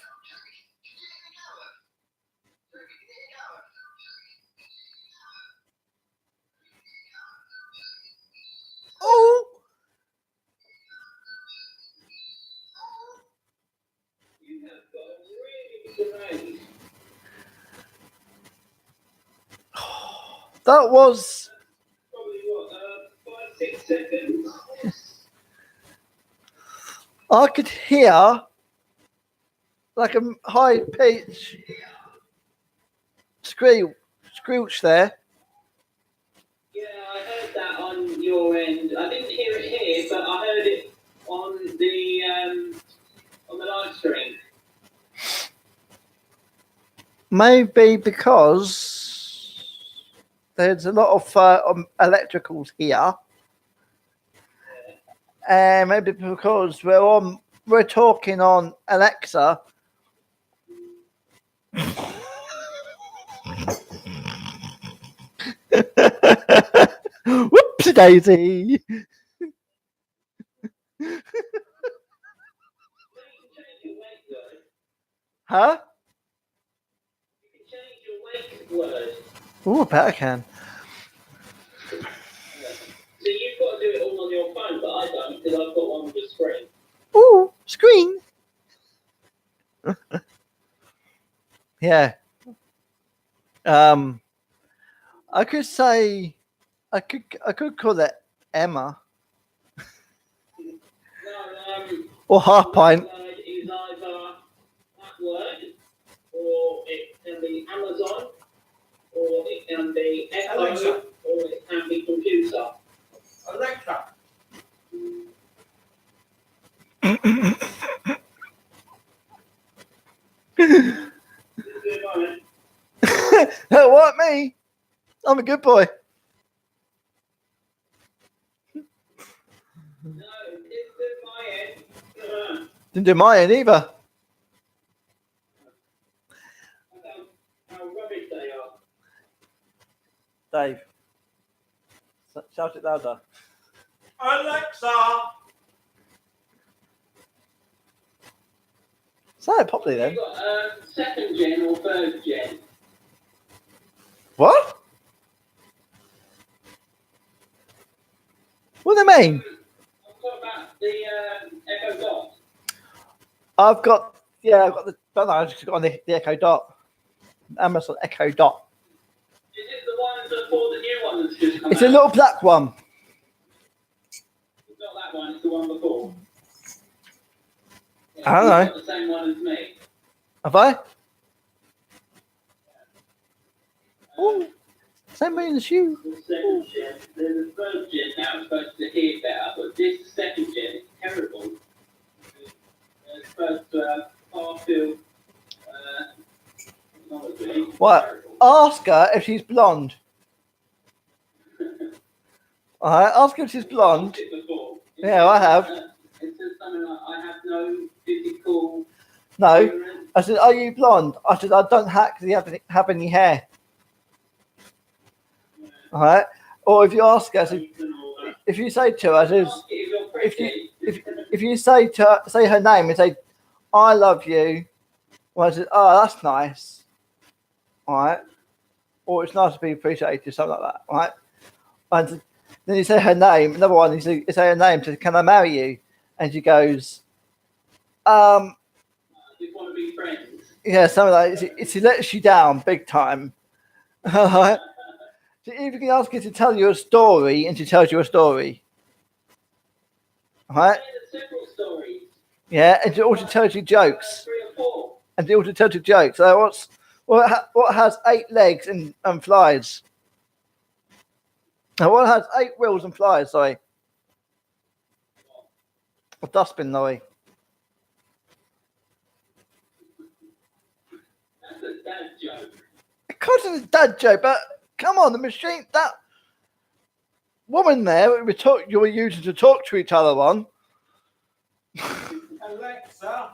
Oh. You have got really great. That was. Probably what, 5-6 seconds. I could hear like a high pitch screech there. Yeah, I heard that on your end. I didn't hear it here, but I heard it on the live stream. Maybe because there's a lot of electricals here, and maybe because we're talking on Alexa. Whoopsie daisy. Huh? You can change your wake word. Oh, I bet I can. So you've got to do it all on your phone, but I don't, because I've got one with a screen. Ooh, screen. Yeah. I could say, I could call it Emma No, or Half Pint. word is either that word, or it can be Amazon, or it can be Echo, Alexa. or it can be computer. Alexa. What, me? I'm a good boy. No, it's at my end. Didn't do my end either. How rubbish they are. Dave, shout it louder. Alexa. Say it properly then. You got second gen or third gen? What? What do they mean? I'm talking about the Echo Dot. I've got the. I've just got the Echo Dot. Amazon Echo Dot. Is it the one before the new one that's just come It's out? a little black one. It's not that one, it's the one before. Yeah, I don't know. It's not the same one as me. Have I? Ooh, same way as you. The second gen, the third gen now is supposed to hear better, but this second gen is terrible. It's supposed to far field technology. What? Terrible. Ask her if she's blonde. Alright, ask her if she's blonde. I've it before. Yeah, I have. It says something like, I have no physical No. appearance. I said, are you blonde? I said, I don't have any hair. Alright? Or if you ask her, I said, if you say to her, I said, Ask it if you're pretty. if you say to her, say her name and say, I love you, well, I said, oh, that's nice. Alright? Or it's nice to be appreciated, something like that. Alright? And then you say her name, another one, you say her name, says, can I marry you? And she goes, I just want to be friends. yeah, something like that. It lets you down big time. Alright? So if you can ask her to tell you a story and she tells you a story. Alright? There's several stories. Yeah, and she also tells you jokes. 3 or 4. And she also tells you jokes. So what has 8 legs and flies? Now, what has 8 wheels and flies, sorry? A dustbin lorry. That's a dad joke. Of course it's a dad joke, but come on, the machine, that woman there you were using to talk to each other on. Alexa.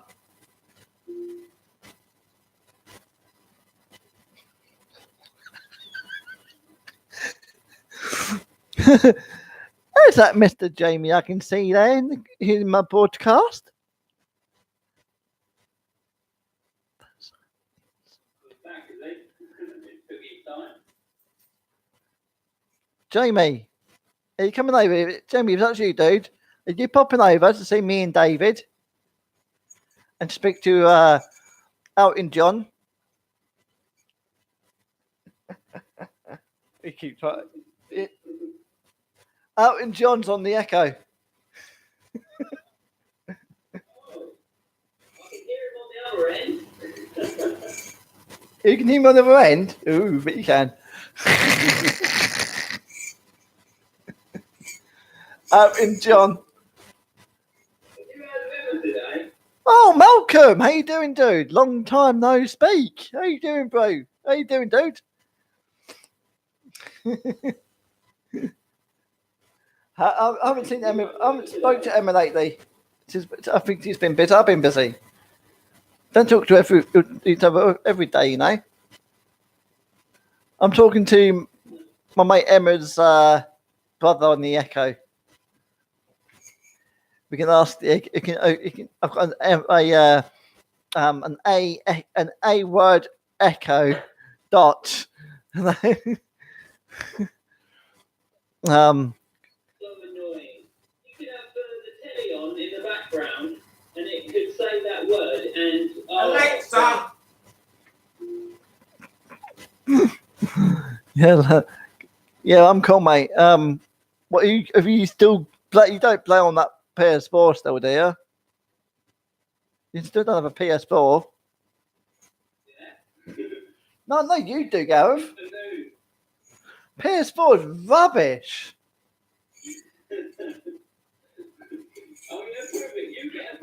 There's that Mr. Jamie I can see there in my broadcast. Back, is it? It took his time. Jamie, are you coming over? Jamie, if that's you, dude, are you popping over to see me and David and speak to Elton John? He keeps trying. Elton John's on the Echo. Oh, I can hear him on the other end. You can hear him on the other end. Ooh, but you can. Elton John. Have you heard of him today? Oh, Malcolm, how you doing, dude? Long time no speak. How you doing, bro? How you doing, dude? I haven't seen Emma. I haven't spoke to Emma lately. I think she's been busy. I've been busy. Don't talk to each other every day, you know. I'm talking to my mate Emma's brother on the Echo. We can ask. I've got an A word Echo dot. So annoying. You could have the telly on in the background and it could say that word and... Alexa. Yeah, I'm cool, mate. What have you still play? You don't play on that PS4 still, do you? You still don't have a PS4. Yeah. No, you do, Gareth. PS4 is rubbish. Oh, yeah, perfect. You get a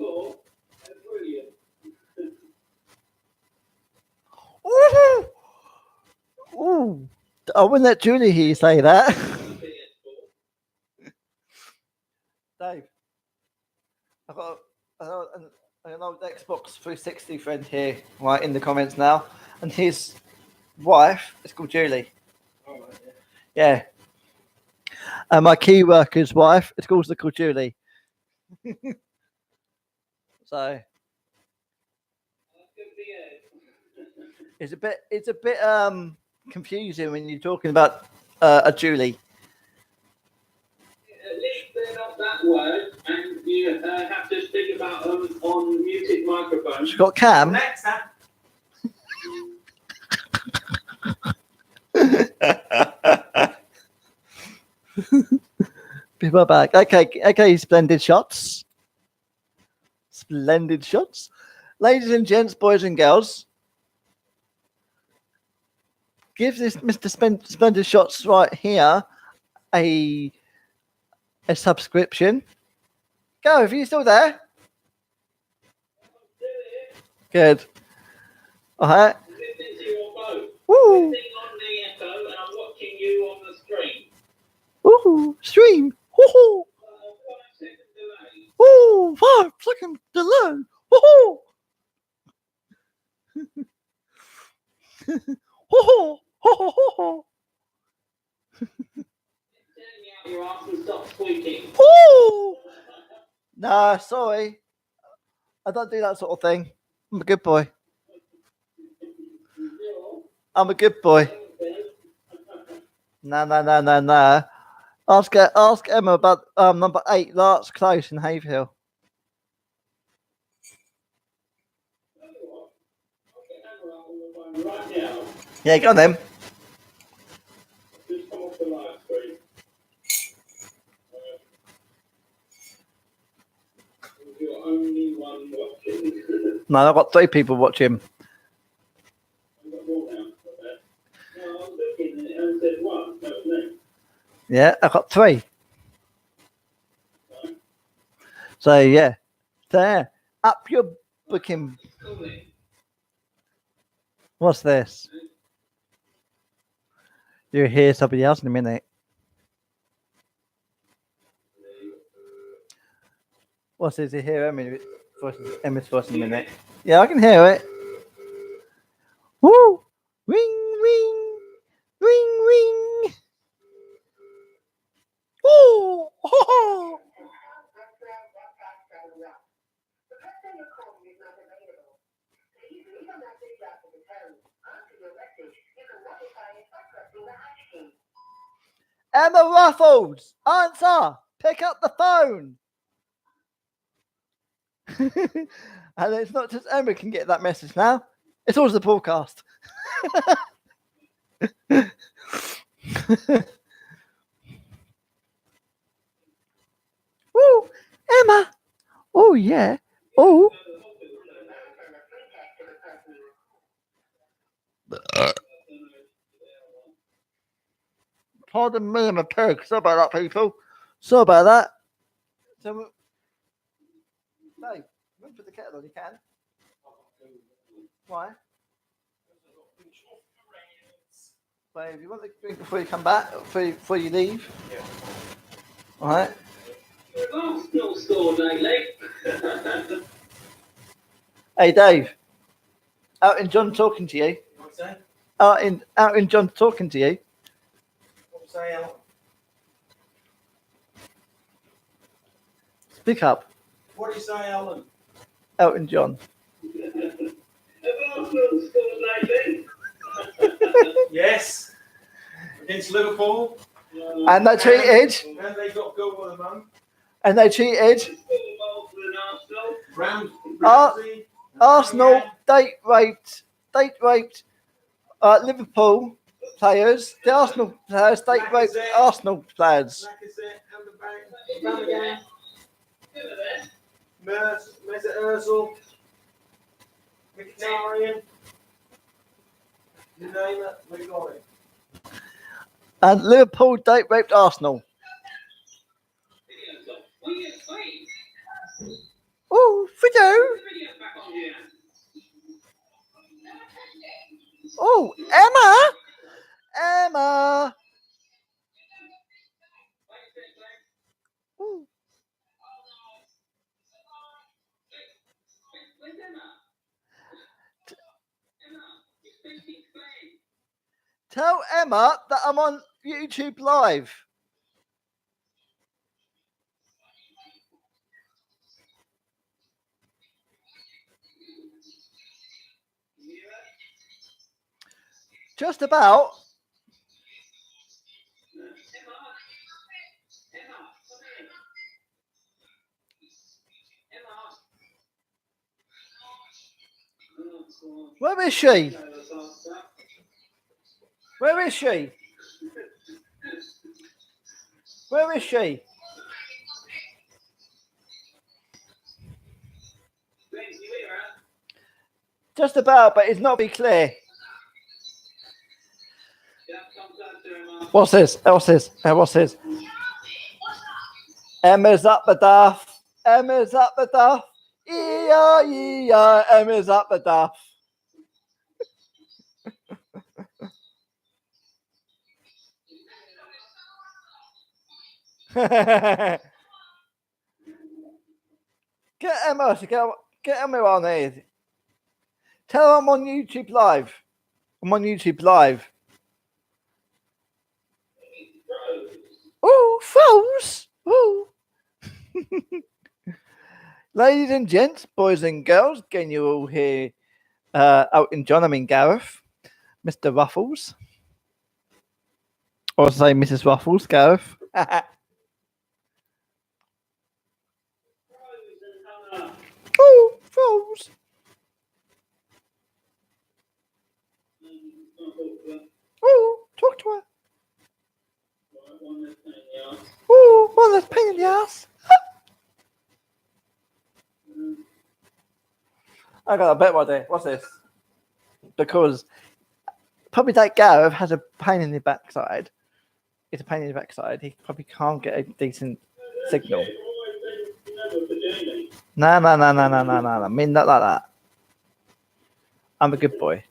PS4. That's brilliant. Ooh. Ooh. I wouldn't let Julie hear you say that. PS4. Dave, I've got an old Xbox 360 friend here, right, in the comments now, and his wife is called Julie. Oh, right, yeah. Yeah. And my key worker's wife is also called Julie. So That's good for you. it's a bit confusing when you're talking about a Julie. At least they're not that word, and you have to speak about them on muted microphones. She's got Cam. Alexa. People are back. Okay, splendid shots. Splendid shots. Ladies and gents, boys and girls, give this Mr. Splendid Shots right here a subscription. Go, if you're still there. Good. All right. I'm listening to your phone. Woo. Listening on the echo, and I'm watching you on the screen. Woo. Stream. Woo. 5 second delay. Woo. 5 second delay. Woo. Woo. Woo. Turn me out your ass and stop squeaking. Woo. Nah, sorry. I don't do that sort of thing. I'm a good boy. I'm a good boy. Nah. Ask Emma about number 8, Larch Close in Haverhill. Right now, Yeah, go on then. just come off the live screen. You're only one watching. No, I've got 3 people watching. I've got more now. Okay. No, I was looking and it said one. That was me. Yeah, I've got 3. So yeah, there. Up your booking. Comment. What's this? You'll hear somebody else in a minute. What's this? You hear Emma's voice in a minute. Yeah, I can hear it. Woo! Ring, ring, ring, ring. Ooh! Ho, ho. Emma Ruffles, answer! Pick up the phone! And it's not just Emma can get that message now, it's also the podcast. Woo! Emma! Oh, yeah. Oh. Pardon me, I'm a pig. Sorry about that, people. Sorry about that. So, no, don't put the kettle on, you can. Why? So, if you want to drink before you come back, before you leave. Yeah. All right. Arsenal scored lately. Hey, Dave. Out in John talking to you. What's that? Out in John talking to you. What's that, Alan? Speak up. What do you say, Alan? Elton John. Have Arsenal scored lately? Yes. Against Liverpool. And they cheated. And they got goal with a man. And they cheated. Scored more than Arsenal. Ramsey. Arsenal date raped Liverpool players. The Arsenal players date raped Arsenal players. Lacazette, Amberbank, Mesut Ozil, Mkhitaryan. You name it, we got it. And Liverpool date raped Arsenal. Video's off. What are you asleep? Oh, video. The video's back on here. Oh, Emma. Emma. Ooh. Where's Emma? Emma, you're supposed to explain. Tell Emma that I'm on YouTube Live. You hear her? Just about. Emma, Emma, come here. Emma. Oh, God. Where is she? No, that's after that. Where is she? Where is she? Glenn, you hear her? Just about, but it's not very clear. You have to come closer, Emma. What's this? What's this? What's this? Emma's up the duff. Emma's up the duff. Yeah. Emma's up the duff. Get Emma. Get Emma on here. Tell her I'm on YouTube Live. I'm on YouTube Live. Oh, froze. Oh. Ladies and gents, boys and girls, can you all hear Elton John? I mean Gareth, Mr. Ruffles, or say Mrs. Ruffles, Gareth. Oh, froze. Oh, talk to her. Oh, well, that's pain in the ass. I got a better idea. What's this? Because probably that Gareth has a pain in the backside. It's a pain in the backside. He probably can't get a decent signal. No. I mean, not like that. I'm a good boy.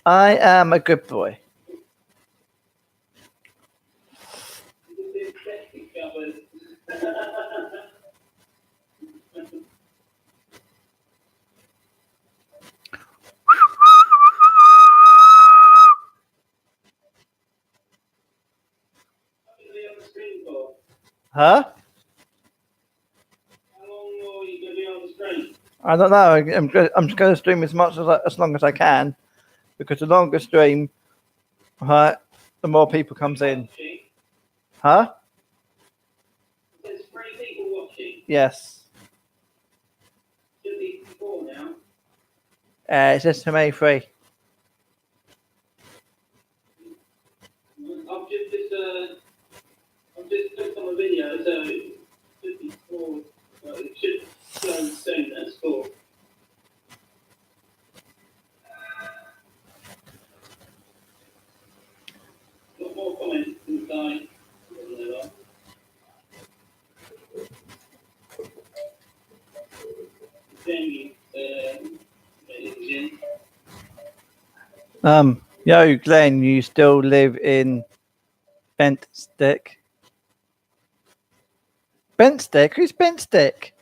I am a good boy. Huh? How long are you going to be on the screen? I don't know. I'm just going to stream as long as I can, because the longer stream, right, the more people comes in. Watching. Huh? There's 3 people watching. Yes. Should be 4 now. It's just to me 3. I've just clicked on the video, so it should be 4. Well, it should show soon as 4. Got more comments inside. Jamie, Yo, Glenn, you still live in Bent Stick? Bent Stick? Who's Bent Stick?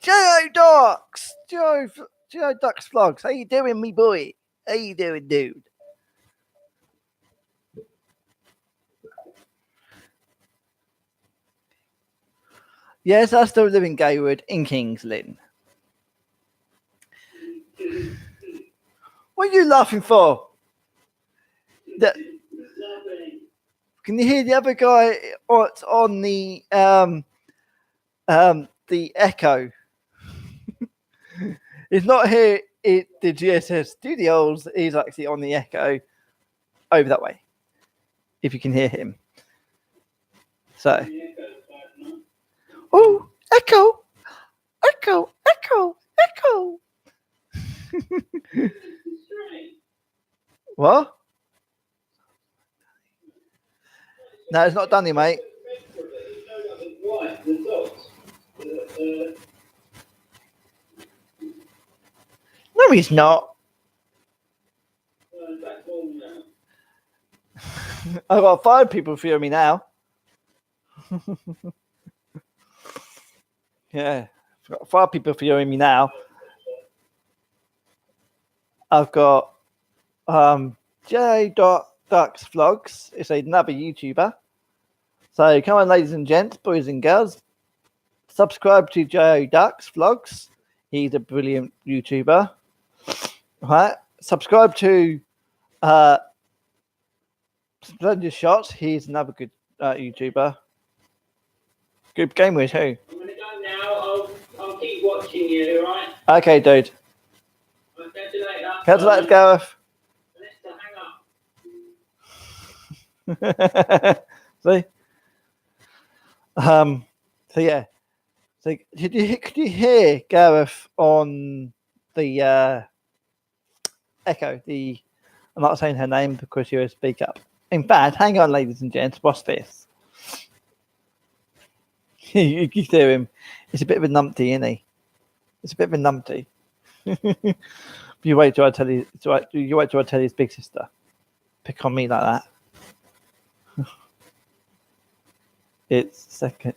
Joe Ducks! Joe Ducks Vlogs. How you doing, me boy? How you doing, dude? Yes, I still live in Gaywood, in Kings Lynn. What are you laughing for? Can you hear the other guy on the echo? He's not here at the GSS Studios. He's actually on the echo over that way, if you can hear him. So, oh, echo. What? No, it's not Dunny, mate. It showed up as white, the dots. No, he's not. That's all now. I've got 5 people for me now. Yeah, I've got 5 people for me now. I've got J.Ducks Vlogs. It's another YouTuber. So come on, ladies and gents, boys and girls, subscribe to J.O. Ducks Vlogs. He's a brilliant YouTuber. Right. Subscribe to Splendid Shots. He's another good YouTuber. Good gamer too. I'm going to go now. I'll keep watching you, alright? Okay, dude. I'll catch you later. Catch you later, Gareth. Let's hang up. See? So yeah. So could you hear Gareth on the Echo? I'm not saying her name because she will speak up. In fact, hang on, ladies and gents, watch this. You can hear him. It's a bit of a numpty, isn't he? It's a bit of a numpty. You wait till I tell you. You wait till I tell his big sister. Pick on me like that. It's second.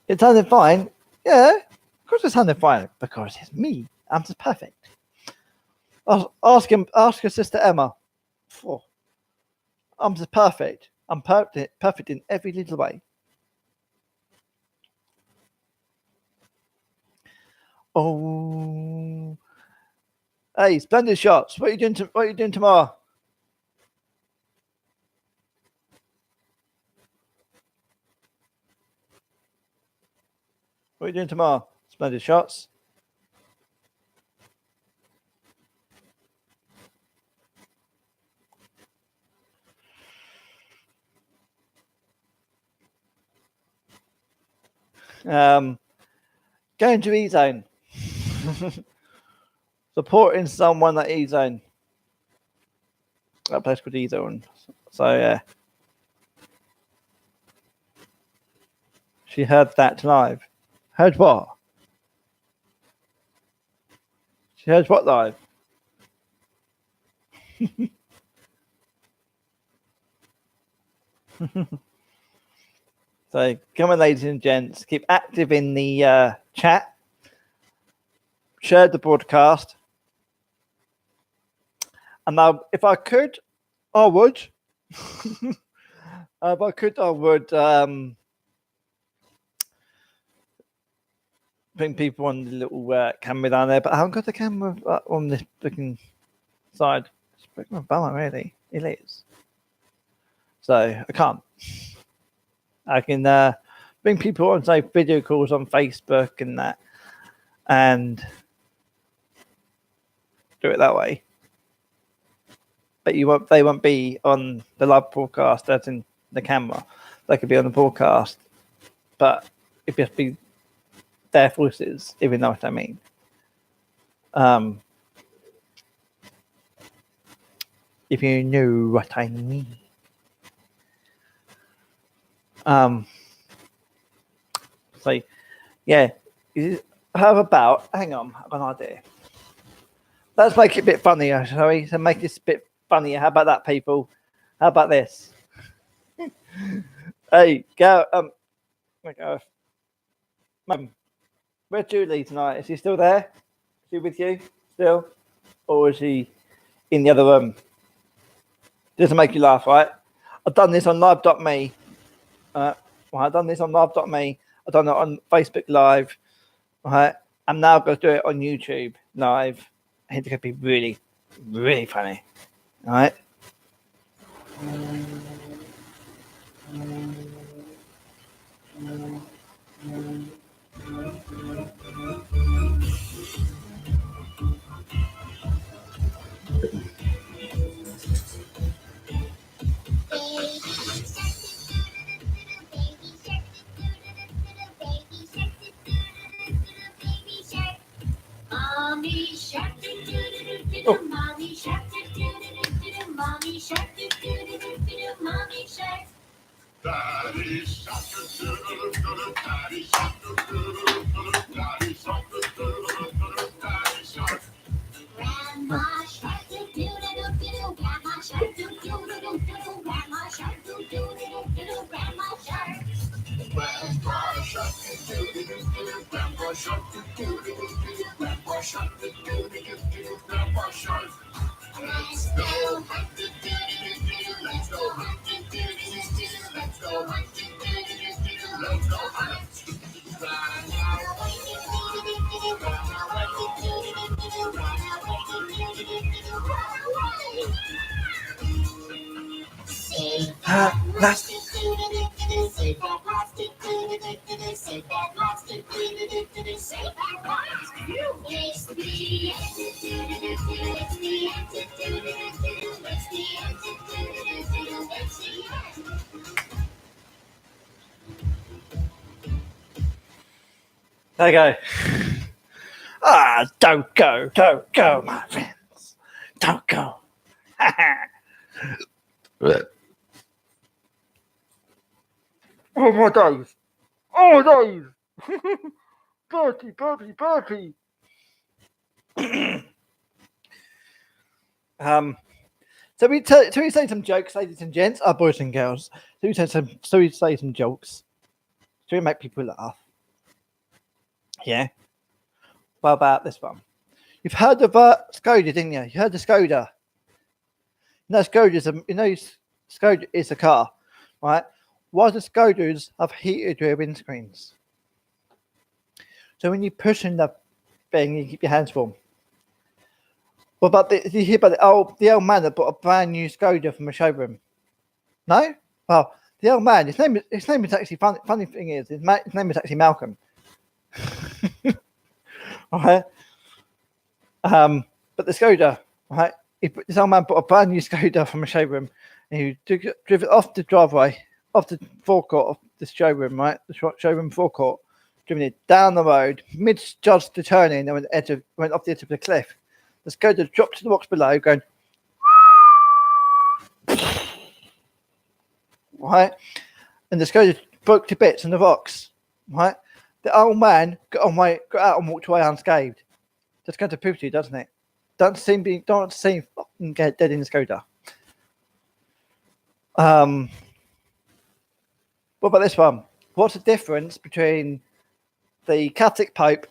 It sounded fine. Yeah, of course it sounded fine because it's me. I'm just perfect. Ask your sister Emma. Oh, I'm just perfect. I'm perfect in every little way. Oh, hey, Splendid Shots. What are you doing? What are you doing tomorrow? What are you doing tomorrow? Splendid Shots. Going to E-Zone. Supporting someone at E-Zone. That place called E-Zone. So yeah. She heard that live. Heard what? She heard what live? So come on, ladies and gents, keep active in the chat. Share the broadcast. And now, if I could, I would. If I could, I would bring people on the little camera down there, but I haven't got the camera on this freaking side. It's freaking a bummer, really. It is. So I can't. I can bring people on, say, video calls on Facebook and that, and do it that way. But they won't be on the live broadcast as in the camera. They could be on the broadcast, but it'd just be their voices, if you know what I mean. If you know what I mean. So yeah, how about, hang on, I've got an idea. Let's make it a bit funnier, shall we? So make this a bit funnier. How about that, people? How about this? Hey, go, where's Julie tonight? Is she still there? Is she with you still? Or is she in the other room? Doesn't make you laugh, right? I've done this on live.me. I've done this on live.me. I've done it on Facebook Live. Right? I'm now going to do it on YouTube Live. I think it's going to be really, really funny. All right? Mommy shark, Grandma shark doo doo doo doo doo. Grandma shark doo doo doo doo doo. Grandma shark doo doo doo doo doo. Grandma shark. Let's go hunt doo doo doo doo doo. Let's go hunt doo doo doo doo doo. Let's go hunt doo doo doo doo doo. Let's go hunt. Run away doo doo doo doo doo. Run away doo doo doo doo doo. Run away doo doo doo doo doo. Run away. Save that That's doo doo doo doo doo. Save that lost doo doo doo doo doo. Save that lost doo doo doo doo doo. Save that lost. It's the end doo doo doo doo doo. It's the end doo doo doo doo doo. It's the end doo doo doo doo doo. It's the end. there you go. Don't go, my friends. Don't go. Oh my days. Oh my days. Bertie. So we say some jokes, ladies and gents, our boys and girls. So we say some jokes. So we make people laugh. Yeah. What about this one? You've heard of Skoda, didn't you? You heard of Skoda. Skoda is a car, right? Why do Skodas have heated rear windscreens? So when you're pushing the thing, you keep your hands warm. What about did you hear about the old man that bought a brand new Skoda from a showroom? No? Well, the old man, his name is actually funny thing is his name is actually Malcolm. Alright. But the Skoda, right? This old man bought a brand new Skoda from a showroom and he drove it off the driveway, off the forecourt of the showroom, right? The showroom forecourt, driven it down the road, mid-judge the turning, and went off the edge of the cliff. The Skoda dropped to the rocks below, going, right? And the Skoda broke to bits on the rocks, right? The old man got out and walked away unscathed. Just going to prove to you, doesn't it? Don't seem fucking get dead in the Skoda. What about this one? What's the difference between the Catholic Pope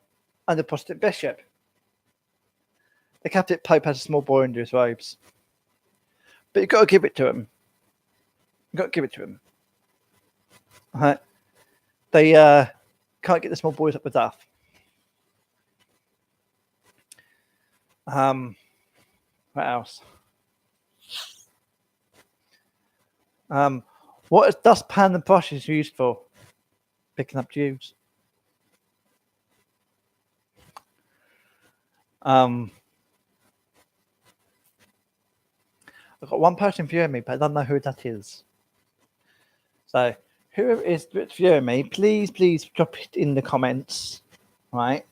and the Protestant Bishop? The Catholic Pope has a small boy under his robes. But you've got to give it to him. Right? They can't get the small boys up the duff. What else? What is dustpan and brushes used for? Picking up tubes. I've got one person viewing me, but I don't know who that is. So, whoever is viewing me, please drop it in the comments. Right?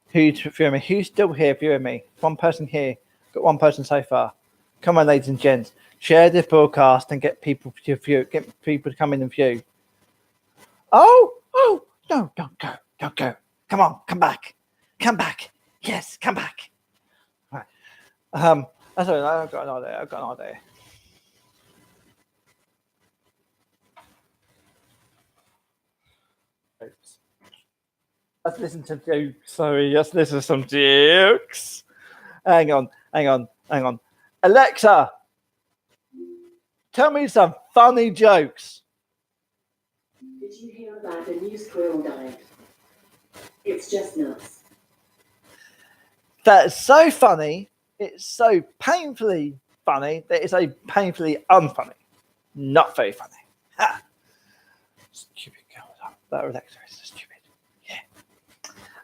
Who's viewing me? Who's still here viewing me? One person here. Got one person so far. Come on, ladies and gents. Share this broadcast and get people to view. Get people to come in and view. Oh, no, don't go. Come on, come back. Yes, come back. Right. That's all right. I've got an idea. Oops. Let's listen to jokes. Sorry, let's listen to some jokes. Hang on. Alexa, tell me some funny jokes. Did you hear about the new squirrel diet? It's just nuts. That's so funny. It's so painfully funny that it's so painfully unfunny. Not very funny. Ha! Stupid girl. That Alexa is stupid. Yeah.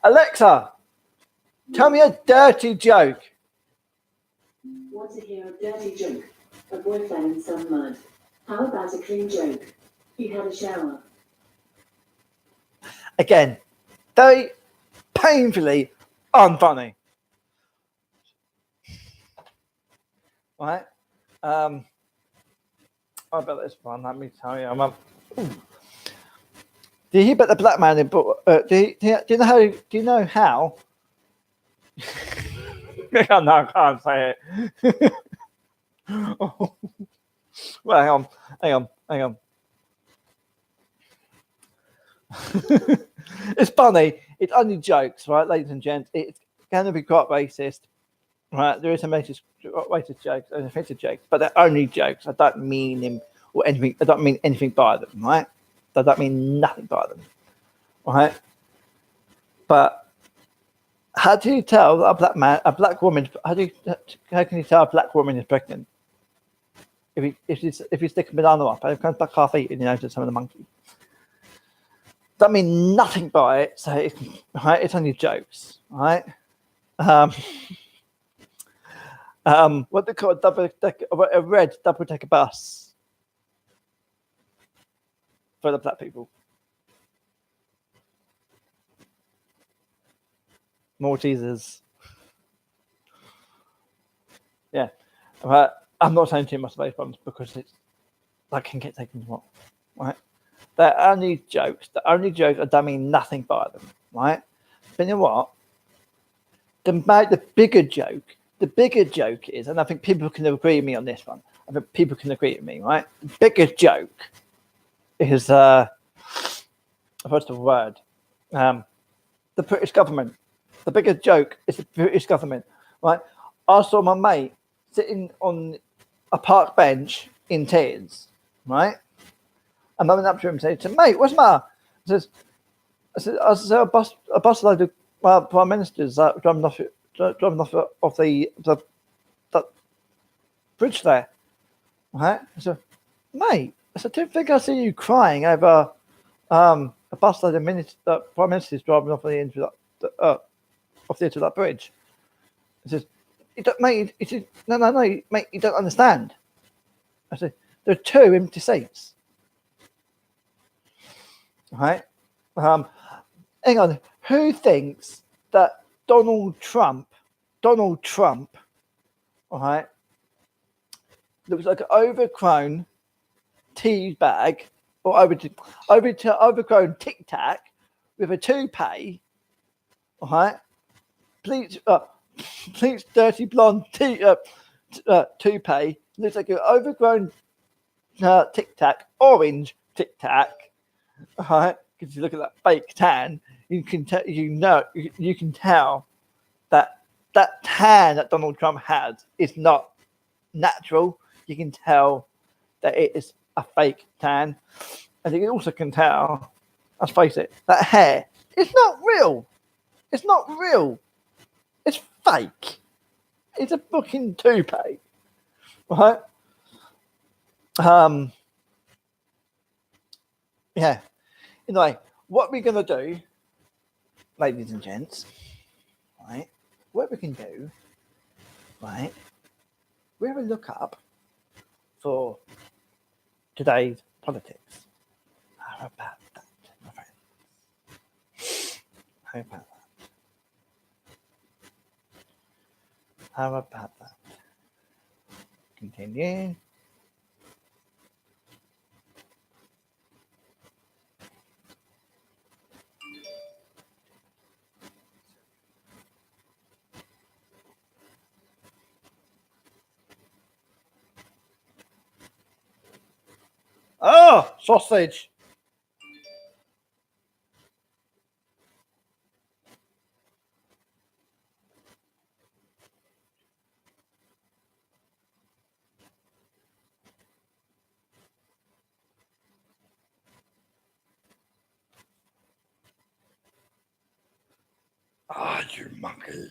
Alexa, tell me a dirty joke. Want to hear a dirty joke? A boy fell in some mud. How about a clean joke? He had a shower. Again, very painfully unfunny. Right? What about this one? Let me tell you. Do you hear about the black man in book? Do you know how? Do you know how? Oh, no, I can't say it. Oh. Well, hang on. It's funny. It's only jokes, right, ladies and gents. It's going to be quite racist, right? There is some racist jokes and offensive jokes, but they're only jokes. I don't mean them or anything. I don't mean anything by them, right? I don't mean nothing by them, right? But how do you tell a black woman? How can you tell a black woman is pregnant? If you stick a banana up and it comes back half eaten, you know, to some of the monkey. That mean nothing by it, so it's only jokes, right? What they call a red double-decker bus for the black people. Maltesers. Yeah, but I'm not saying too much about these problems because that can get taken wrong, right? They're only jokes. The only jokes I don't mean nothing by them, right? But you know what? The bigger joke is, and I think people can agree with me on this one. I think people can agree with me, right? The bigger joke is what's the word? The British government. The bigger joke is the British government, right? I saw my mate sitting on a park bench in tears, right? And I went up to him and said, "Mate, what's the matter?" I said, a bus load of prime ministers driving off the bridge there, right? I said, "Mate," I said, "don't think I see you crying over a bus load of prime ministers driving off the edge of that bridge." He says, "Mate," he said, no, mate, you don't understand." I said, "There are 2 empty seats." Right? Hang on. Who thinks that Donald Trump, all right, looks like an overgrown tea bag or overgrown Tic Tac with a toupee, all right? Please, dirty blonde toupee looks like an overgrown Tic Tac, orange Tic Tac. All right, because you look at that fake tan, you can tell that tan that Donald Trump has is not natural. You can tell that it is a fake tan, and you also can tell, let's face it, that hair is not real. It's not real. It's fake. It's a fucking toupee, right? Yeah. Anyway, what we're going to do, ladies and gents, right, what we can do, right, we have a look up for today's politics. How about that, my friends? How about that? How about that? Continue. Oh, sausage. Ah, you monkey.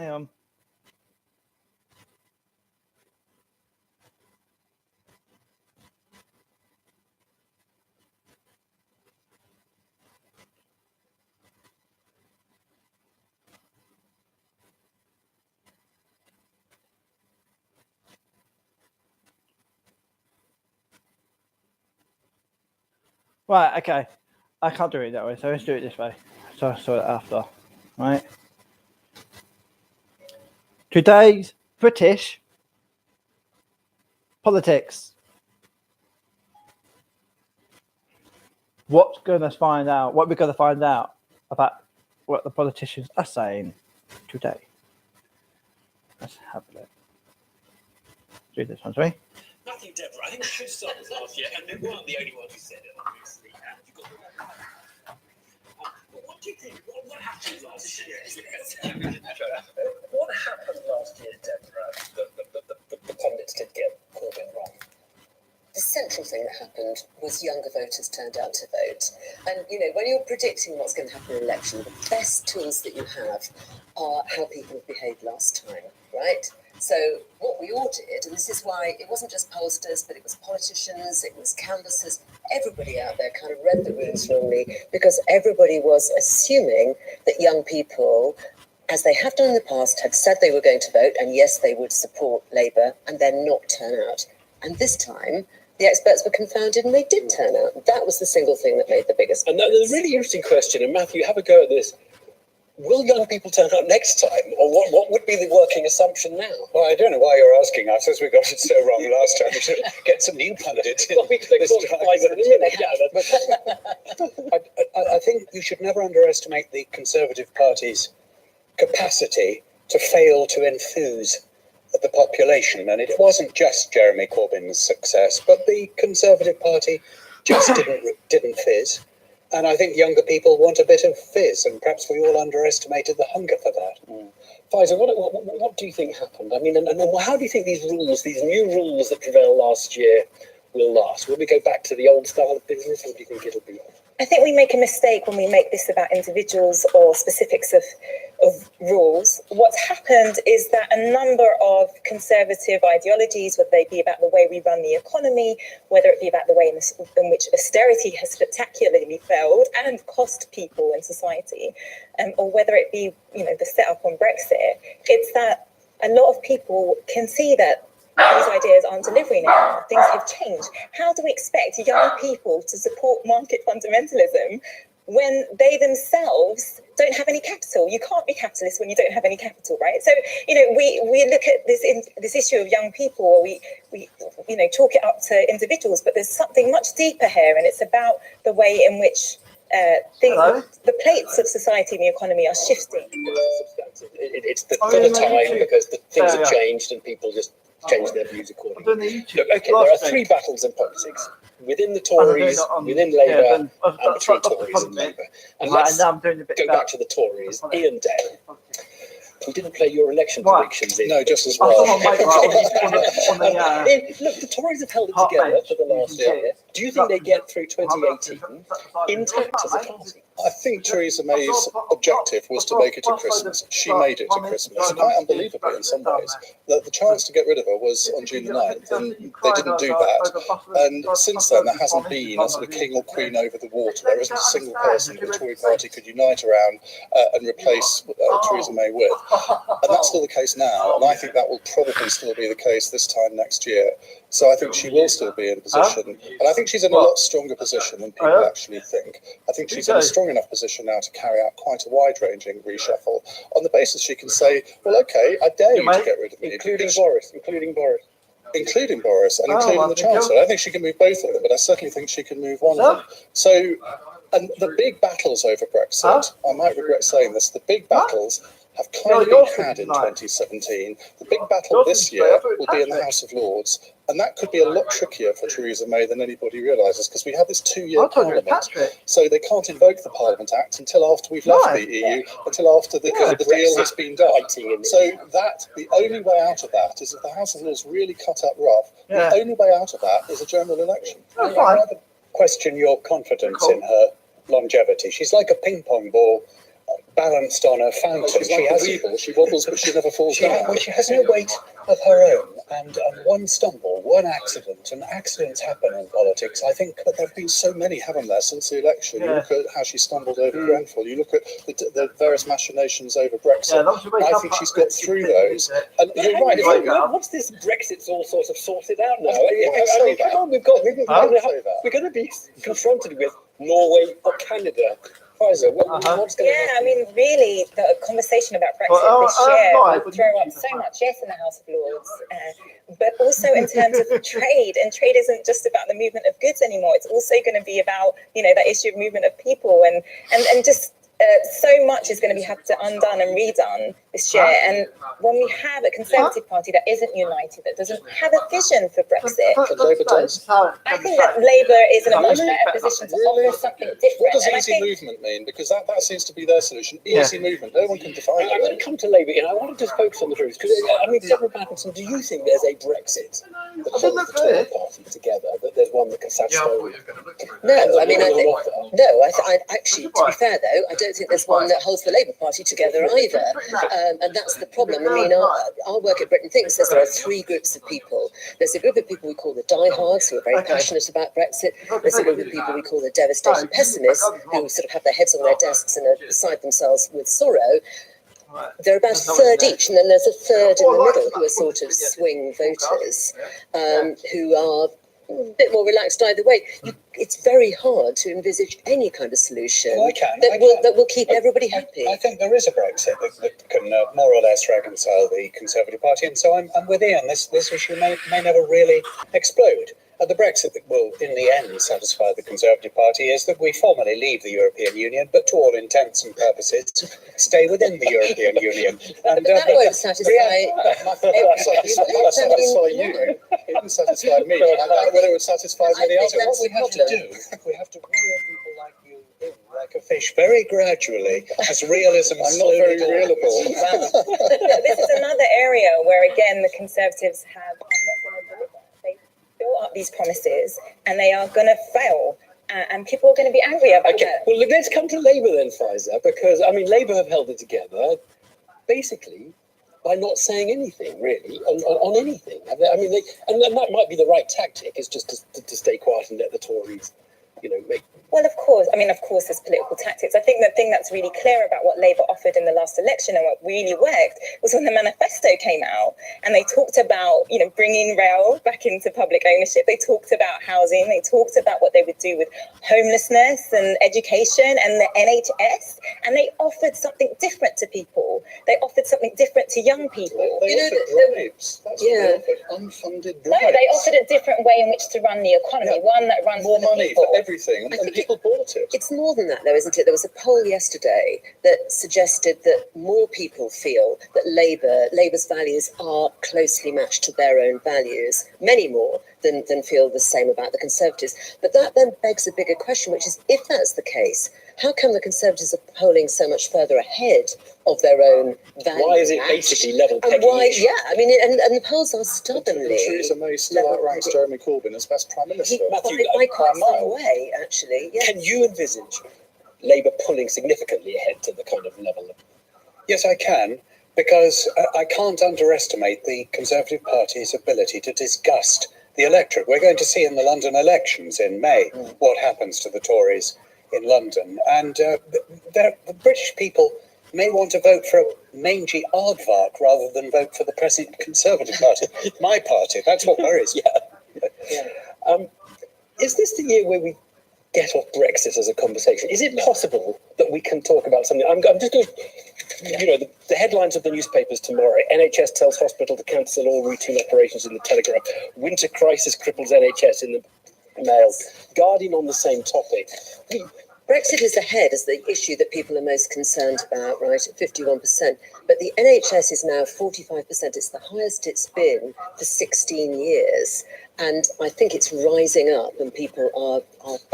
Hang on. Right, okay. I can't do it that way, so let's do it this way. So I saw it after, right? Today's British politics. What we're going to find out about what the politicians are saying today. Let's have a look. Do this one, sorry. Matthew, Deborah, I think we should start with last year, and they weren't the only ones who said it, obviously. And you've got but what do you think? What happened last year? What happened last year, Deborah? The pundits did get Corbyn wrong. The central thing that happened was younger voters turned out to vote. And, you know, when you're predicting what's going to happen in an election, the best tools that you have are how people have behaved last time, right? So what we all did, and this is why it wasn't just pollsters, but it was politicians, it was canvassers, everybody out there kind of read the rooms wrongly, because everybody was assuming that young people, as they have done in the past, had said they were going to vote, and yes, they would support Labour, and then not turn out. And this time, the experts were confounded and they did turn out. That was the single thing that made the biggest And difference. the really interesting question, and Matthew, have a go at this. Will young people turn out next time? Or what would be the working assumption now? Well, I don't know why you're asking us, as we got it so wrong last time. We should get some new pundits in this time. I think you should never underestimate the Conservative Party's capacity to fail to enthuse the population. And it wasn't just Jeremy Corbyn's success, but the Conservative Party just didn't fizz. And I think younger people want a bit of fizz, and perhaps we all underestimated the hunger for that. Faisal, what do you think happened? I mean, and how do you think these new rules that prevailed last year will last? Will we go back to the old style of business, or do you think it'll be? I think we make a mistake when we make this about individuals or specifics of rules. What's happened is that a number of conservative ideologies, whether they be about the way we run the economy, whether it be about the way in which austerity has spectacularly failed and cost people in society, or whether it be, you know, the setup on Brexit, it's that a lot of people can see that these ideas aren't delivering anymore. Things have changed. How do we expect young people to support market fundamentalism when they themselves don't have any capital? You can't be capitalist when you don't have any capital, right? So, you know, we look at this issue of young people, or we you know, chalk it up to individuals, but there's something much deeper here, and it's about the way in which the plates of society and the economy are shifting. It's for the time, because the things have changed and people just change their views accordingly. Look, okay, there are three battles in politics: within the Tories, within Labour, and between Tories and Labour. And let's go back to the Tories. Ian Dale. We didn't play your election predictions in. No, just as well. Look, the Tories have held it together for the last year. Do you think they get through 2018 intact as a party? I think Theresa May's objective was to make it to Christmas. She made it to Christmas, quite unbelievably in some ways. The chance to get rid of her was on June the 9th, and they didn't do that. And since then, there hasn't been a sort of king or queen over the water. There isn't a single person that the Tory party could unite around and replace Theresa May with. And that's still the case now, and I think that will probably still be the case this time next year. So I think she will still be in position, and I think she's in a lot stronger position than people actually think. I think she's in a strong enough position now to carry out quite a wide-ranging reshuffle on the basis she can say, well, okay, I dare you to get rid of me. Including Boris and including the Chancellor. I think she can move both of them, but I certainly think she can move one of them. So, and the big battles over Brexit, I might regret saying this, the big battles have kind of been had in 2017. The big battle this year will be in the House of Lords, and that could be a lot trickier for Theresa May than anybody realises, because we have this 2-year Parliament, so they can't invoke the Parliament Act until after we've left the EU, until after the deal has been done. So that, the only way out of that is if the House of Lords really cut up rough. The only way out of that is a general election. I rather question your confidence in her longevity. She's like a ping pong ball. balanced on a fountain. She wobbles, but she never falls down. She has no weight of her own, and one stumble, one accident, and accidents happen in politics. I think But there have been so many, haven't there, since the election? You look at how she stumbled over Grenfell. You look at the various machinations over Brexit. I think she's got through those. And you're right. Once this Brexit's all sort of sorted out now, we're going to be confronted with Norway or Canada. What's going to Yeah, I mean, really, the conversation about Brexit this year will throw up so much, yes, in the House of Lords, but also in terms of trade. And trade isn't just about the movement of goods anymore. It's also going to be about, that issue of movement of people and just so much is going to have to undone and redone this year. And when we have a Conservative Party that isn't united, that doesn't have a vision for Brexit, I think that Labour is in a much better position to offer something different. What does easy movement mean? Because that seems to be their solution. Easy movement. No one can define it. I'm going to come to Labour. I want to just focus on the truth. Because, Deborah Pattinson, do you think there's a Brexit that holds the Tory party together? That there's one that can satisfy? No, I mean, I actually, to be fair though, I don't think there's one that holds the Labour Party together either. And that's the problem. I mean, our work at Britain Thinks says there are three groups of people. There's a group of people we call the diehards, who are very passionate about Brexit. There's a group of people we call the devastated pessimists, who sort of have their heads on their desks and are beside themselves with sorrow. They're about a third each, and then there's a third in the middle who are sort of swing voters, who are a bit more relaxed either way. It's very hard to envisage any kind of solution that will keep everybody happy. I think there is a Brexit that can more or less reconcile the Conservative Party, and so I'm with Ian. This issue may never really explode. The Brexit that will, in the end, satisfy the Conservative Party is that we formally leave the European Union, but to all intents and purposes, stay within the European Union. And that won't satisfy you. It wouldn't satisfy me. I don't know whether it would satisfy many others. What we have to do, we have to reel people like you in, like a fish, very gradually, as realism I'm not very reelable. This is another area where, again, the Conservatives have built up these promises and they are going to fail, and people are going to be angry about it. Well, let's come to Labour then, Pfizer, because Labour have held it together basically by not saying anything really on anything. And that might be the right tactic, is just to stay quiet and let the Tories, make. Well, of course, there's political tactics. I think the thing that's really clear about what Labour offered in the last election and what really worked was when the manifesto came out and they talked about, bringing rail back into public ownership. They talked about housing. They talked about what they would do with homelessness and education and the NHS. And they offered something different to people. They offered something different to young people. They offered bribes. That's what they offered, unfunded bribes. No, they offered a different way in which to run the economy, one that runs more for the money people. for everything. And people bought it. It's more than that, though, isn't it? There was a poll yesterday that suggested that more people feel that Labour's values are closely matched to their own values, many more than feel the same about the Conservatives. But that then begs a bigger question, which is, if that's the case, how come the Conservatives are polling so much further ahead of their own values? Why is it basically level pegging? And the polls are stubbornly. Theresa May still outranks Jeremy Corbyn as best Prime Minister. By quite some way, actually. Yes. Can you envisage Labour pulling significantly ahead to the kind of level? Yes, I can, because I can't underestimate the Conservative Party's ability to disgust the electorate. We're going to see in the London elections in May what happens to the Tories in London. And the British people may want to vote for a mangy aardvark rather than vote for the present Conservative Party. My party, that's what worries me. Is this the year where we get off Brexit as a conversation? Is it possible that we can talk about something? I'm just going to, the headlines of the newspapers tomorrow. NHS tells hospital to cancel all routine operations in the Telegraph. Winter crisis cripples NHS in the Mail. Guardian on the same topic. Brexit is ahead as the issue that people are most concerned about, right, at 51%. But the NHS is now 45%. It's the highest it's been for 16 years. And I think it's rising up and people are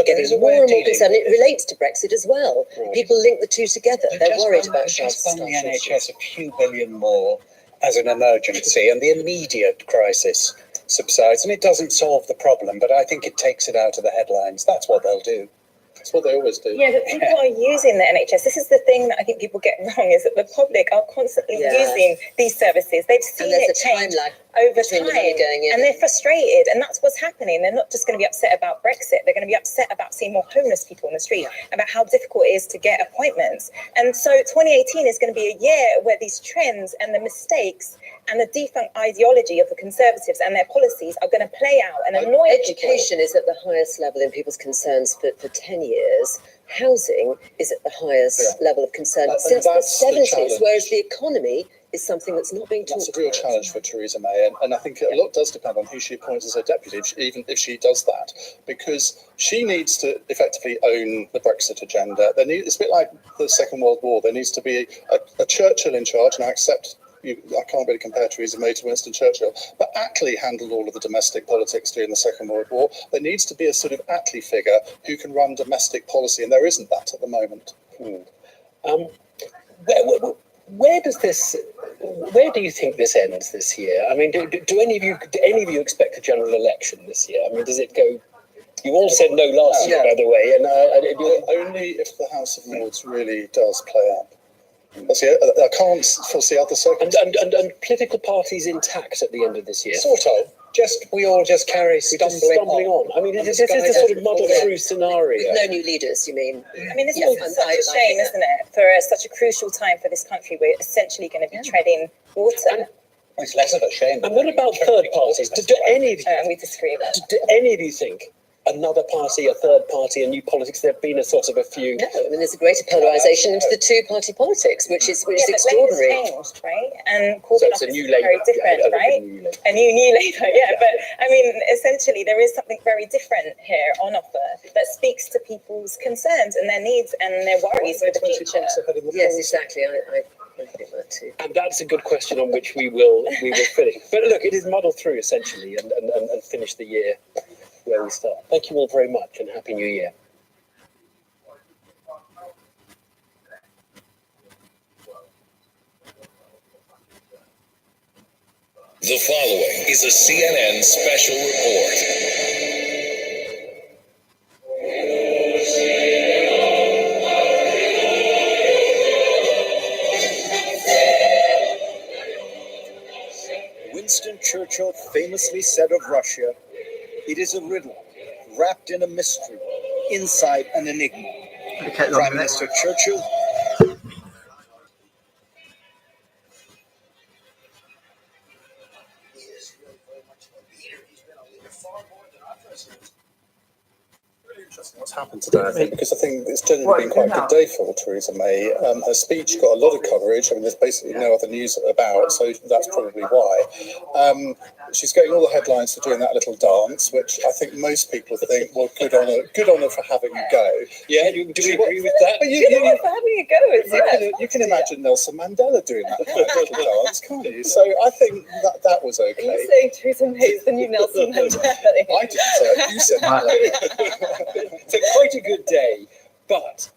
getting more and more concerned. It relates to Brexit as well. Right. People link the two together. They're worried about just fund the NHS a few billion more as an emergency, and the immediate crisis subsides. And it doesn't solve the problem, but I think it takes it out of the headlines. That's what they'll do. That's what they always do. Yeah, but people are using the NHS. This is the thing that I think people get wrong, is that the public are constantly using these services. They've seen it change over time, and they're frustrated, and that's what's happening. They're not just going to be upset about Brexit. They're going to be upset about seeing more homeless people in the street, about how difficult it is to get appointments. And so 2018 is going to be a year where these trends and the mistakes and the defunct ideology of the Conservatives and their policies are going to play out and annoy Education is at the highest level in people's concerns for 10 years. Housing is at the highest level of concern since the 70s, whereas the economy is something that's not being talked about. That's a real challenge for Theresa May, and I think a lot does depend on who she appoints as her deputy, even if she does that, because she needs to effectively own the Brexit agenda. It's a bit like the Second World War. There needs to be a Churchill in charge, and I accept I can't really compare Theresa May to Winston Churchill, but Attlee handled all of the domestic politics during the Second World War. There needs to be a sort of Attlee figure who can run domestic policy, and there isn't that at the moment. Where do you think this ends this year? I mean, do any of you expect a general election this year? I mean, does it go? You all said no last year, by the way, and only if the House of Lords really does play up. I can't foresee other circumstances. And political parties intact at the end of this year? Sort of. We all just carry stumbling on. I mean, this is a sort of muddle-through scenario. With no new leaders, you mean? I mean, this is such a shame, isn't it? For such a crucial time for this country, we're essentially going to be treading water. It's less of a shame. And what about third parties? Do any of you? We disagree about that. Do any of you think another party, a third party, a new politics? There have been a sort of a few. No, I mean, there's a greater polarisation into the two-party politics, which is extraordinary. Changed, right? And Corbyn it's a new Labour, very different, right? A new Labour, But I mean, essentially, there is something very different here on offer that speaks to people's concerns and their needs and their worries for the future. Yes, exactly. I think that too. And that's a good question on which we will finish. But look, it is muddled through essentially, and finish the year where we start. Thank you all very much, and Happy New Year. The following is a CNN special report. Winston Churchill famously said of Russia, "It is a riddle, wrapped in a mystery, inside an enigma." Prime Minister Churchill. He is really very much a leader. He's been a leader far more than our president. Really interesting what's happened today, I think, because I think it's generally been quite a good day for Theresa May. Her speech got a lot of coverage. I mean, there's basically no other news about, so that's probably why. She's getting all the headlines for doing that little dance, which I think most people think, well, good on her for having a go. Yeah, do you agree with that? For having a go, you can imagine Nelson Mandela doing that little dance, can't you? So I think that was okay. Are you saying Theresa May is the new Nelson Mandela? I didn't say it. You said that. It's quite a good day, but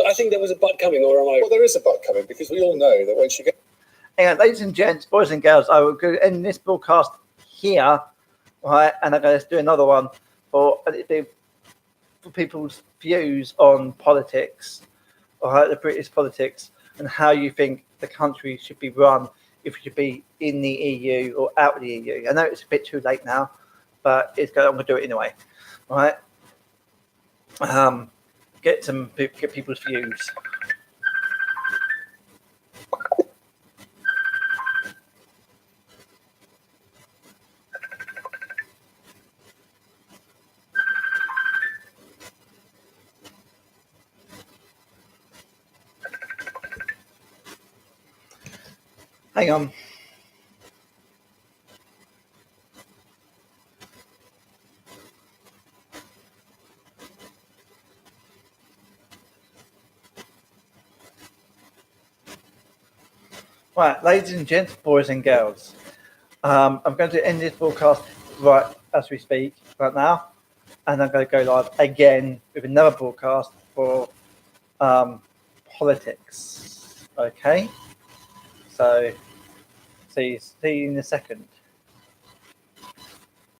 I think there was a but coming, or am I? Well, there is a but coming, because we all know that when she gets. Anyway, ladies and gents, boys and girls, I will go end this broadcast here, right? And I'm going to do another one for people's views on politics, all right, the British politics, and how you think the country should be run, if it should be in the EU or out of the EU. I know it's a bit too late now, but I'm going to do it anyway, all right? Get people's views. Hang on. Right, ladies and gents, boys and girls, I'm going to end this broadcast right as we speak right now, and I'm going to go live again with another broadcast for politics. Okay, so see you in a second.